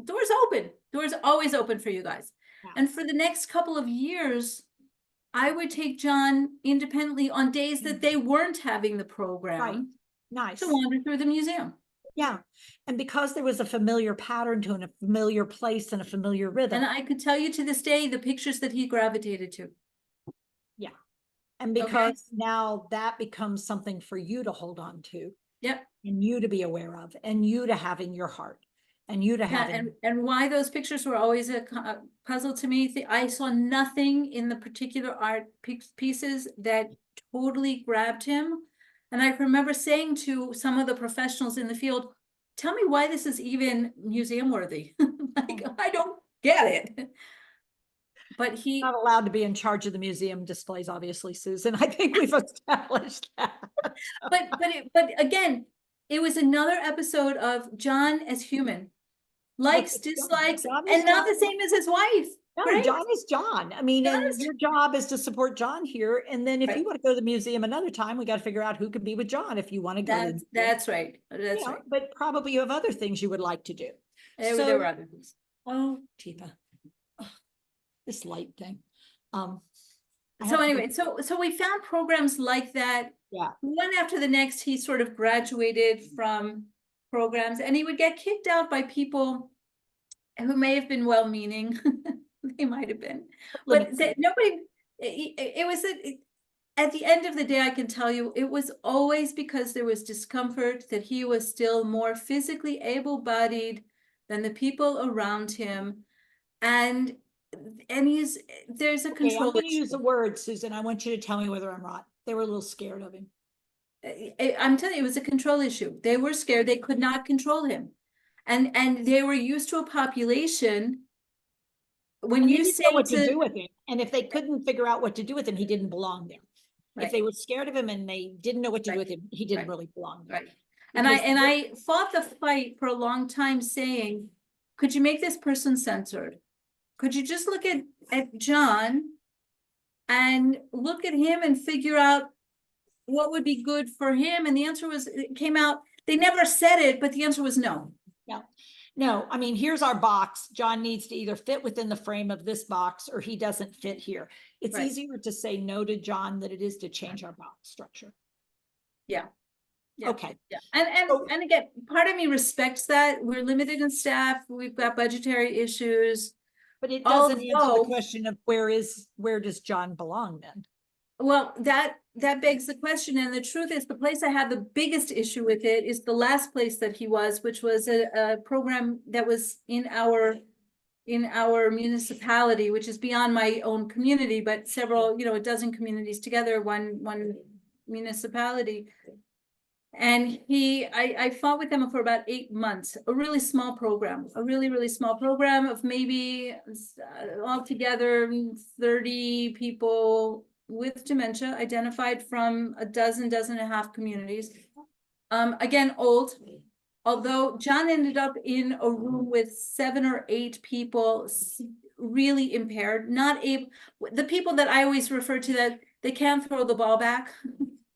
Doors open. Doors always open for you guys." Yeah. And for the next couple of years, I would take John independently on days that they weren't having the Right. program Nice. to wander through the museum. Yeah. And because there was a familiar pattern to it, a familiar place and a familiar rhythm. And I could tell you to this day, the pictures that he gravitated to. Yeah. And because now that becomes something for you to hold on to. Yep. And you to be aware of, and you to have in your heart, and you to have and why those pictures were always a puzzle to me. I saw nothing in the particular art pieces that totally grabbed him. And I remember saying to some of the professionals in the field, "Tell me why this is even museum worthy." Like, I don't get it. But he not allowed to be in charge of the museum displays, obviously, Susan. I think we've established that. but again, it was another episode of John as human. Likes, dislikes, and not the same as his wife. No, Right? John is John. I mean, John and is your job is to support John here. And then if right. you want to go to the museum another time, we got to figure out who could be with John if you want to go. That's right. That's right. But probably you have other things you would like to do. There were other things. Oh, Teepa, this light thing. So anyway, so we found programs like that. Yeah. One after the next, he sort of graduated from programs, and he would get kicked out by people who may have been well-meaning. They might have been, but nobody. It was at the end of the day, I can tell you, it was always because there was discomfort, that he was still more physically able-bodied than the people around him, and there's a control. I'm going to use a word, Susan. I want you to tell me whether I'm right. They were a little scared of him. I'm telling you, it was a control issue. They were scared. They could not control him. And they were used to a population. When you say what to do with him, and if they couldn't figure out what to do with him, he didn't belong there. Right. If they were scared of him and they didn't know what to do with him, he didn't really belong there. Right. And I fought the fight for a long time, saying, could you make this person centered? Could you just look at John and look at him and figure out what would be good for him? And the answer was, it came out, they never said it, but the answer was no. Yeah. No, I mean, here's our box. John needs to either fit within the frame of this box or he doesn't fit here. It's Right. easier to say no to John than it is to change our box structure. Yeah. Yeah. Okay. Yeah, So- and again, part of me respects that. We're limited in staff, we've got budgetary issues. But it doesn't answer the Although, question of where does John belong then? well, that begs the question, and the truth is, the place I have the biggest issue with it is the last place that he was, which was a program that was in our municipality, which is beyond my own community, but several, a dozen communities together, one municipality. And I fought with them for about 8 months, a really small program, a really, really small program of maybe altogether 30 people with dementia identified from a dozen and a half communities. Again, old, although John ended up in a room with 7 or 8 people, really impaired, not able, the people that I always refer to, that they can't throw the ball back.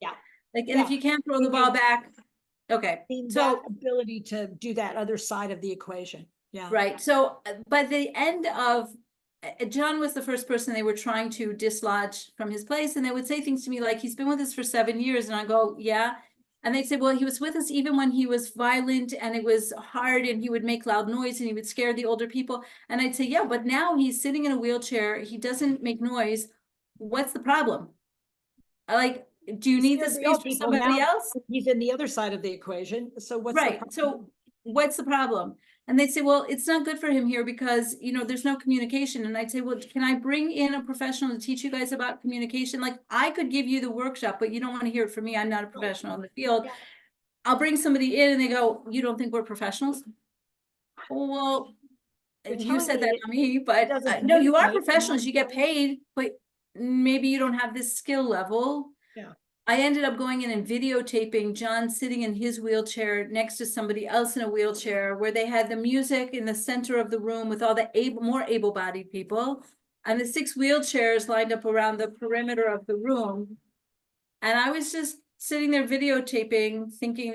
Yeah. Like, and if Yeah. you can't throw the ball back, okay, That so, ability to do that other side of the equation. Yeah. right, so by the end of, John was the first person they were trying to dislodge from his place, and they would say things to me like, he's been with us for 7 years, and I go, yeah. And they'd say, well, he was with us even when he was violent and it was hard and he would make loud noise and he would scare the older people. And I'd say, yeah, but now he's sitting in a wheelchair, he doesn't make noise. What's the problem? Like, do you need the Scared the old space for people. somebody Now else? he's in the other side of the equation. So what's the Right, problem? so what's the problem? And they'd say, well, it's not good for him here because, there's no communication. And I'd say, well, can I bring in a professional to teach you guys about communication? Like, I could give you the workshop, but you don't want to hear it from me. I'm not a professional in the field. Yeah. I'll bring somebody in and they go, you don't think we're professionals? Well, You're you telling said me that it to me, but doesn't no, you are communicate, and professionals, you get paid, but maybe you don't have this skill level. Yeah. I ended up going in and videotaping John sitting in his wheelchair next to somebody else in a wheelchair, where they had the music in the center of the room with all the more able-bodied people, and the 6 wheelchairs lined up around the perimeter of the room. And I was just sitting there videotaping, thinking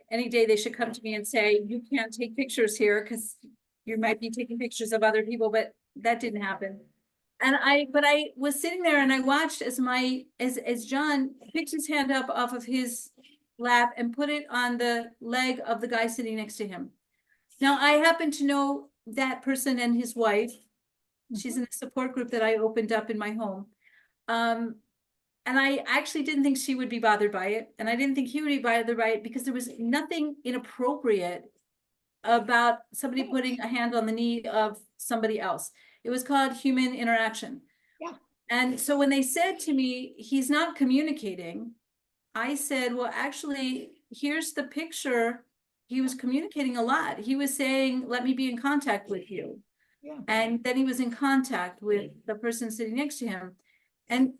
any day they should come to me and say, you can't take pictures here because you might be taking pictures of other people, but that didn't happen. And I was sitting there and I watched as John picked his hand up off of his lap and put it on the leg of the guy sitting next to him. Now, I happen to know that person and his wife. She's in a support group that I opened up in my home. And I actually didn't think she would be bothered by it. And I didn't think he would be bothered by it because there was nothing inappropriate about somebody putting a hand on the knee of somebody else. It was called human interaction. Yeah. And so when they said to me, he's not communicating, I said, well, actually, here's the picture. He was communicating a lot. He was saying, let me be in contact with you. Yeah. And then he was in contact with the person sitting next to him. And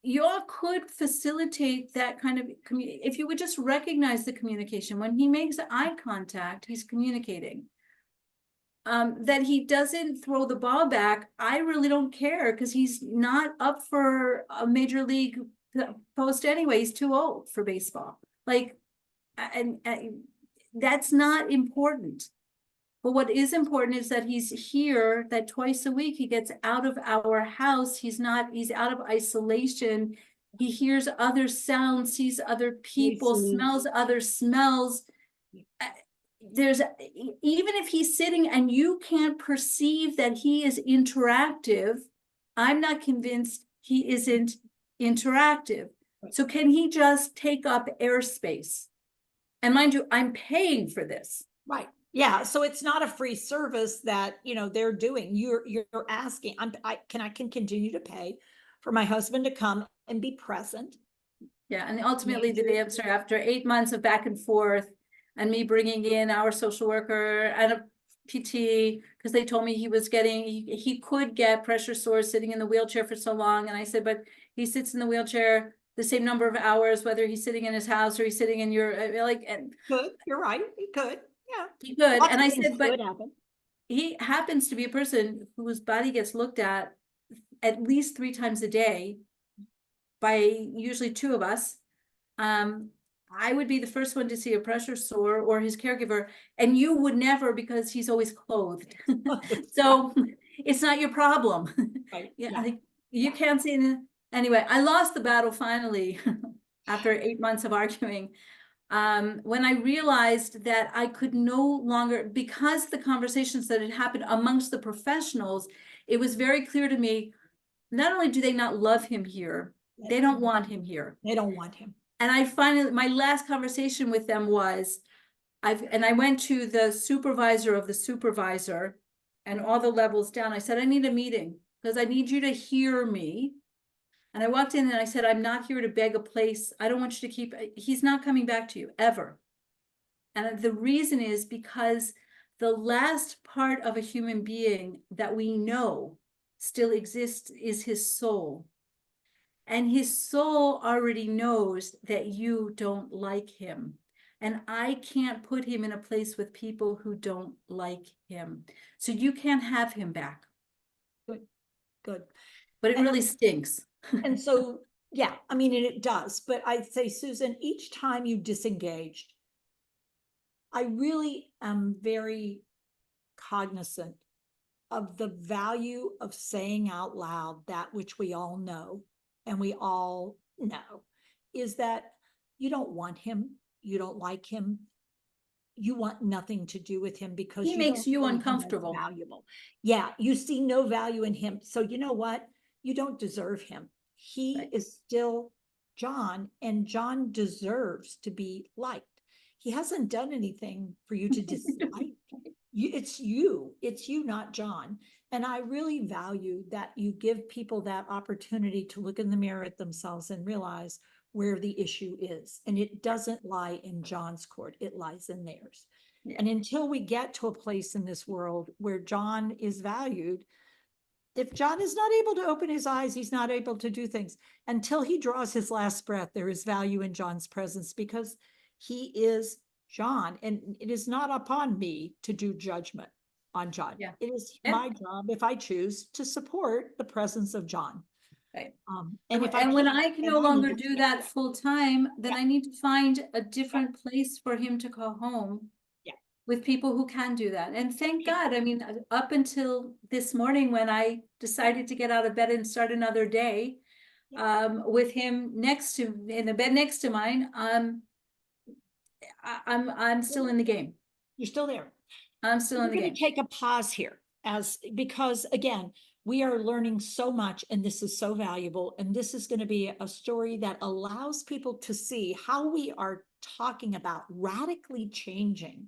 you all could facilitate that kind of if you would just recognize the communication. When he makes eye contact, he's communicating. That he doesn't throw the ball back, I really don't care, because he's not up for a major league post anyway. He's too old for baseball. Like, and that's not important. But what is important is that he's here, that twice a week he gets out of our house. He's out of isolation. He hears other sounds, sees other people, smells other smells. Even if he's sitting and you can't perceive that he is interactive, I'm not convinced he isn't interactive. So can he just take up airspace? And mind you, I'm paying for this. Right. Yeah. So it's not a free service that, they're doing. You're asking, I can continue to pay for my husband to come and be present. Yeah. And ultimately the day after 8 months of back and forth and me bringing in our social worker and a PT, because they told me he could get pressure sores sitting in the wheelchair for so long. And I said, but he sits in the wheelchair the same number of hours, whether he's sitting in his house or he's sitting in your, and Good. You're right. He could. Yeah. he could. Lots And of I things said, but could happen. he happens to be a person whose body gets looked at least 3 times a day by usually 2 of us. I would be the first one to see a pressure sore or his caregiver, and you would never because he's always clothed. So it's not your problem. Right, Yeah, yeah. you can't see it. Anyway, I lost the battle finally after 8 months of arguing. When I realized that I could no longer, because the conversations that had happened amongst the professionals, it was very clear to me, not only do they not love him here, they don't want him here. They don't want him. And I finally, my last conversation with them was, I went to the supervisor of the supervisor and all the levels down. I said, I need a meeting because I need you to hear me. And I walked in and I said, I'm not here to beg a place. I don't want you to keep, he's not coming back to you ever. And the reason is because the last part of a human being that we know still exists is his soul. And his soul already knows that you don't like him. And I can't put him in a place with people who don't like him. So you can't have him back. Good. But it And really stinks. And so, yeah, I mean, and it does, but I'd say, Susan, each time you disengaged, I really am very cognizant of the value of saying out loud that which we all know, and we all know, is that you don't want him, you don't like him, you want nothing to do with him because He you makes don't you see him as uncomfortable. valuable. Yeah, you see no value in him. So you know what? You don't deserve him. He Right. is still John, and John deserves to be liked. He hasn't done anything for you to dislike. It's you, not John. And I really value that you give people that opportunity to look in the mirror at themselves and realize where the issue is. And it doesn't lie in John's court, it lies in theirs. Yeah. And until we get to a place in this world where John is valued, if John is not able to open his eyes, he's not able to do things. Until he draws his last breath, there is value in John's presence because he is John. And it is not upon me to do judgment on John. Yeah. It is Yeah. my job, if I choose, to support the presence of John. Right. And if I And when can't, I can then no I need longer to do step that away. full time, then Yeah. I need to find a different place for him to call home. Yeah. With people who can do that. And thank Yeah. God, I mean, up until this morning when I decided to get out of bed and start another day, with him next to, in the bed next to mine, I'm still in the game. You're still there. I'm still in We're the going game. to take a pause here because again, we are learning so much and this is so valuable. And this is going to be a story that allows people to see how we are talking about radically changing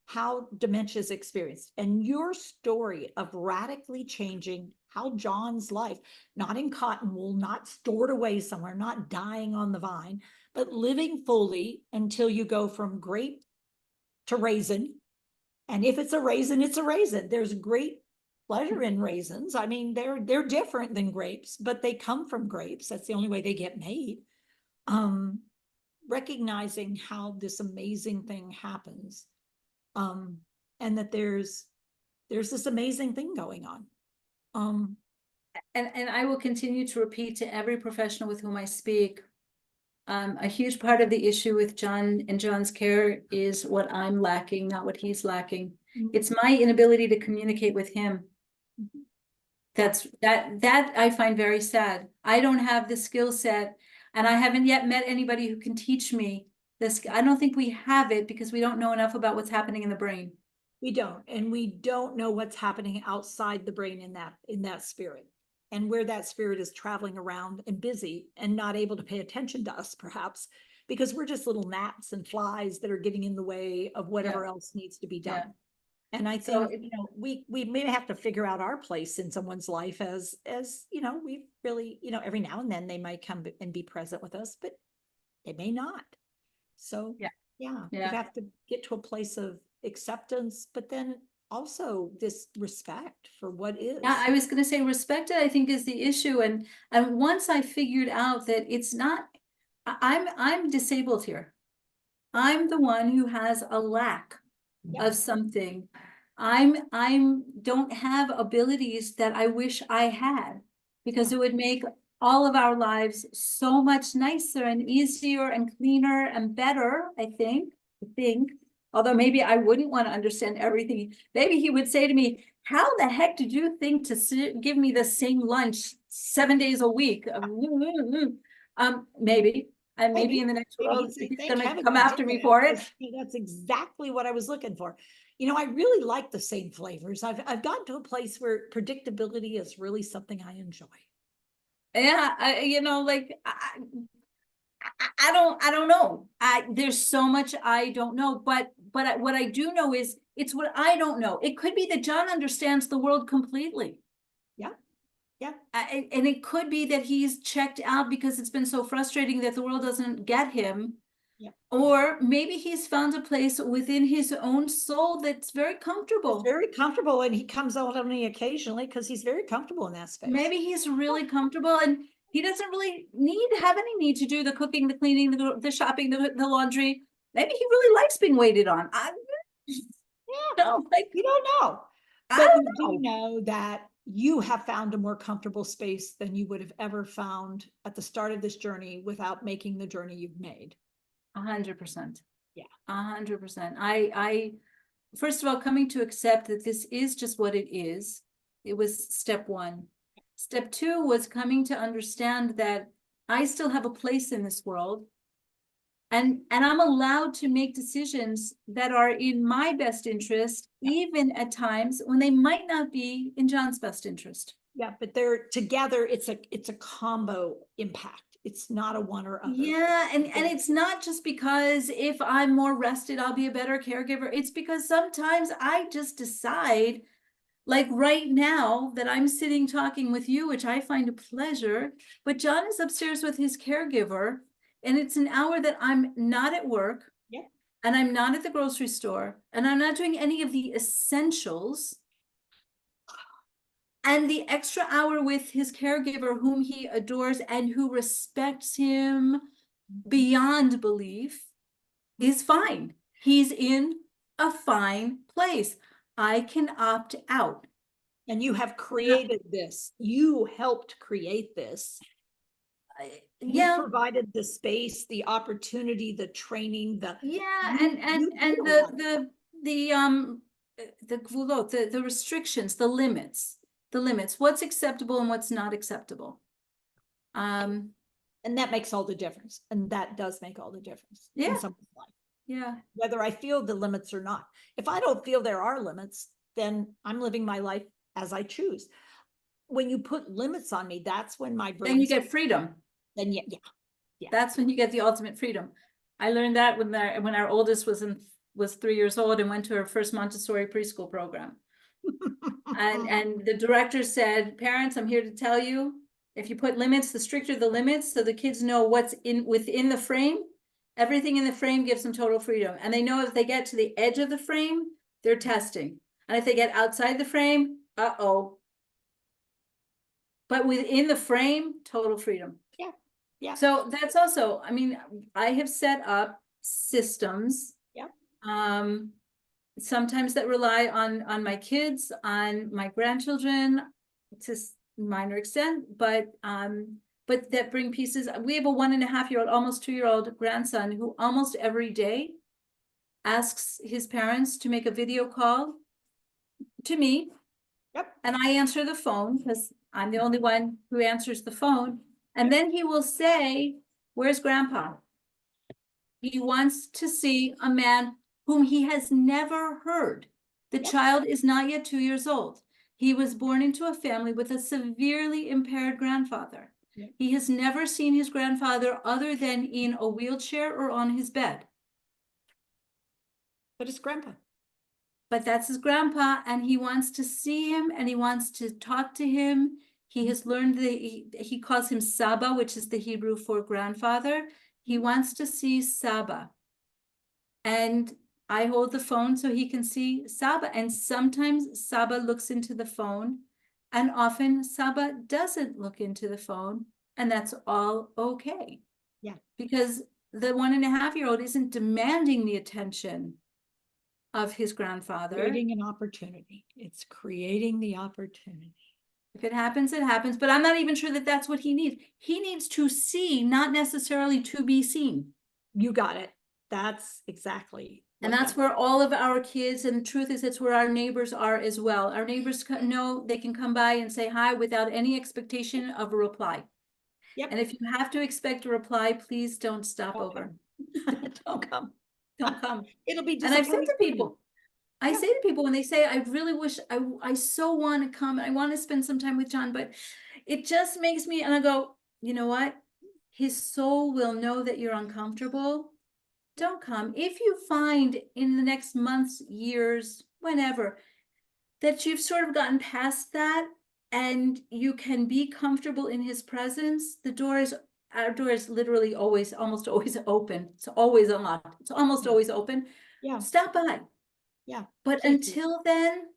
how dementia is experienced. And your story of radically changing how John's life, not in cotton wool, not stored away somewhere, not dying on the vine, but living fully until you go from grape to raisin. And if it's a raisin, it's a raisin. There's great pleasure in raisins. I mean, they're different than grapes, but they come from grapes. That's the only way they get made. Recognizing how this amazing thing happens. And that there's this amazing thing going on. And I will continue to repeat to every professional with whom I speak, a huge part of the issue with John and John's care is what I'm lacking, not what he's lacking. It's my inability to communicate with him. That I find very sad. I don't have the skill set, and I haven't yet met anybody who can teach me this. I don't think we have it because we don't know enough about what's happening in the brain. We don't, and we don't know what's happening outside the brain in that spirit, and where that spirit is traveling around and busy and not able to pay attention to us, perhaps because we're just little gnats and flies that are getting in the way of whatever else needs to be done. Yeah. And I So think, we may have to figure out our place in someone's life as we really, every now and then they might come and be present with us, but they may not. So Yeah. we have to get to a place of acceptance, but then also this respect for what is. Yeah, I was going to say respect, I think, is the issue. And once I figured out that it's not, I'm disabled here. I'm the one who has a lack of something. I'm don't have abilities that I wish I had, because it would make all of our lives so much nicer and easier and cleaner and better, I think. Although maybe I wouldn't want to understand everything. Maybe he would say to me, how the heck did you think to give me the same lunch 7 days a week? Maybe. And maybe in the next maybe world, he'd say, he's "Thank gonna heaven come you after did me that, for it. because that's exactly what I was looking for." You know, I really like the same flavors. I've gotten to a place where predictability is really something I enjoy. Yeah, like I don't know. There's so much I don't know, but what I do know is it's what I don't know. It could be that John understands the world completely. Yeah. Yeah. And it could be that he's checked out because it's been so frustrating that the world doesn't get him. Yeah. Or maybe he's found a place within his own soul that's very It's comfortable. very comfortable, and he comes out on me occasionally because he's very comfortable in that space. Maybe he's really comfortable and he doesn't really have any need to do the cooking, the cleaning, the shopping, the laundry. Maybe he really likes being waited on. Like, You don't know. I But don't you do know that you have found a more comfortable space than you would have ever found at the start of this journey without making the journey you've made. 100%. Yeah. 100%. I first of all, coming to accept that this is just what it is. It was step one. Step two was coming to understand that I still have a place in this world. And I'm allowed to make decisions that are in my best interest, even at times when they might not be in John's best interest. Yeah, but they're together. It's a combo impact. It's not a one or other. Yeah, and it's not just because if I'm more rested, I'll be a better caregiver. It's because sometimes I just decide, like right now, that I'm sitting talking with you, which I find a pleasure, but John is upstairs with his caregiver, and it's an hour that I'm not at work. Yeah. And I'm not at the grocery store, and I'm not doing any of the essentials. And the extra hour with his caregiver, whom he adores and who respects him beyond belief, is fine. He's in a fine place. I can opt out. And you have created this. You helped create this. You provided the space, the opportunity, the training, the the restrictions, the limits, what's acceptable and what's not acceptable. And that makes all the difference. And that does make all the difference in someone's life. Yeah. Whether I feel the limits or not. If I don't feel there are limits, then I'm living my life as I choose. When you put limits on me, that's when my brain. Then you get freedom. Then yeah. That's when you get the ultimate freedom. I learned that when our oldest was 3 years old and went to her first Montessori preschool program. and the director said, "Parents, I'm here to tell you, if you put limits, the stricter the limits, so the kids know what's within the frame, everything in the frame gives them total freedom. And they know if they get to the edge of the frame, they're testing. And if they get outside the frame, uh-oh. But within the frame, total freedom." Yeah. Yeah. So that's also, I mean, I have set up systems. Yeah. Sometimes that rely on my kids, on my grandchildren, to minor extent, but that bring pieces. We have a 1.5-year-old, almost 2-year-old grandson who almost every day asks his parents to make a video call to me. Yep. And I answer the phone because I'm the only one who answers the phone. And then he will say, "Where's Grandpa?" He wants to see a man whom he has never heard. The child is not yet 2 years old. He was born into a family with a severely impaired grandfather. He has never seen his grandfather other than in a wheelchair or on his bed. But it's Grandpa. But that's his grandpa, and he wants to see him and he wants to talk to him. He has learned he calls him Saba, which is the Hebrew for grandfather. He wants to see Saba. And I hold the phone so he can see Saba. And sometimes Saba looks into the phone, and often Saba doesn't look into the phone, and that's all okay. Yeah. Because the 1.5-year-old isn't demanding the attention of his grandfather. Creating an opportunity. It's creating the opportunity. If it happens, it happens, but I'm not even sure that that's what he needs. He needs to see, not necessarily to be seen. You got it. That's exactly. And what that's that- where all of our kids, and the truth is, it's where our neighbors are as well. Our neighbors know they can come by and say hi without any expectation of a reply. Yep. And if you have to expect a reply, please don't stop Don't over. Don't come. Don't come. It'll be And I've said disappointing to for you. people, I Yeah. say to people when they say, I really wish I so want to come, I want to spend some time with John, but it just makes me, and I go, you know what? His soul will know that you're uncomfortable. Don't come. If you find in the next months, years, whenever, that you've sort of gotten past that and you can be comfortable in his presence, our door is literally always, almost always open. It's always unlocked. It's almost Yeah. always open. Yeah. Stop by. Yeah. But Please do. until then,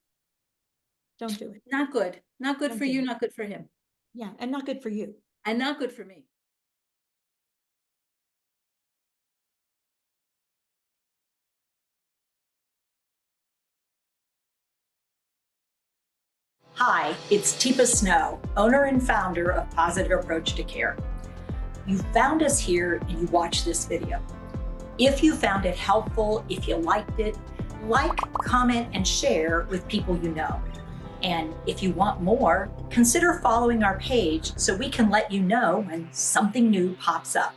Don't do it. not good. Not good Don't for do you, it. not good for him, Yeah. And not good for you. and not good for me. Hi, it's Teepa Snow, owner and founder of Positive Approach to Care. You found us here and you watched this video. If you found it helpful, if you liked it, like, comment, and share with people you know. And if you want more, consider following our page so we can let you know when something new pops up.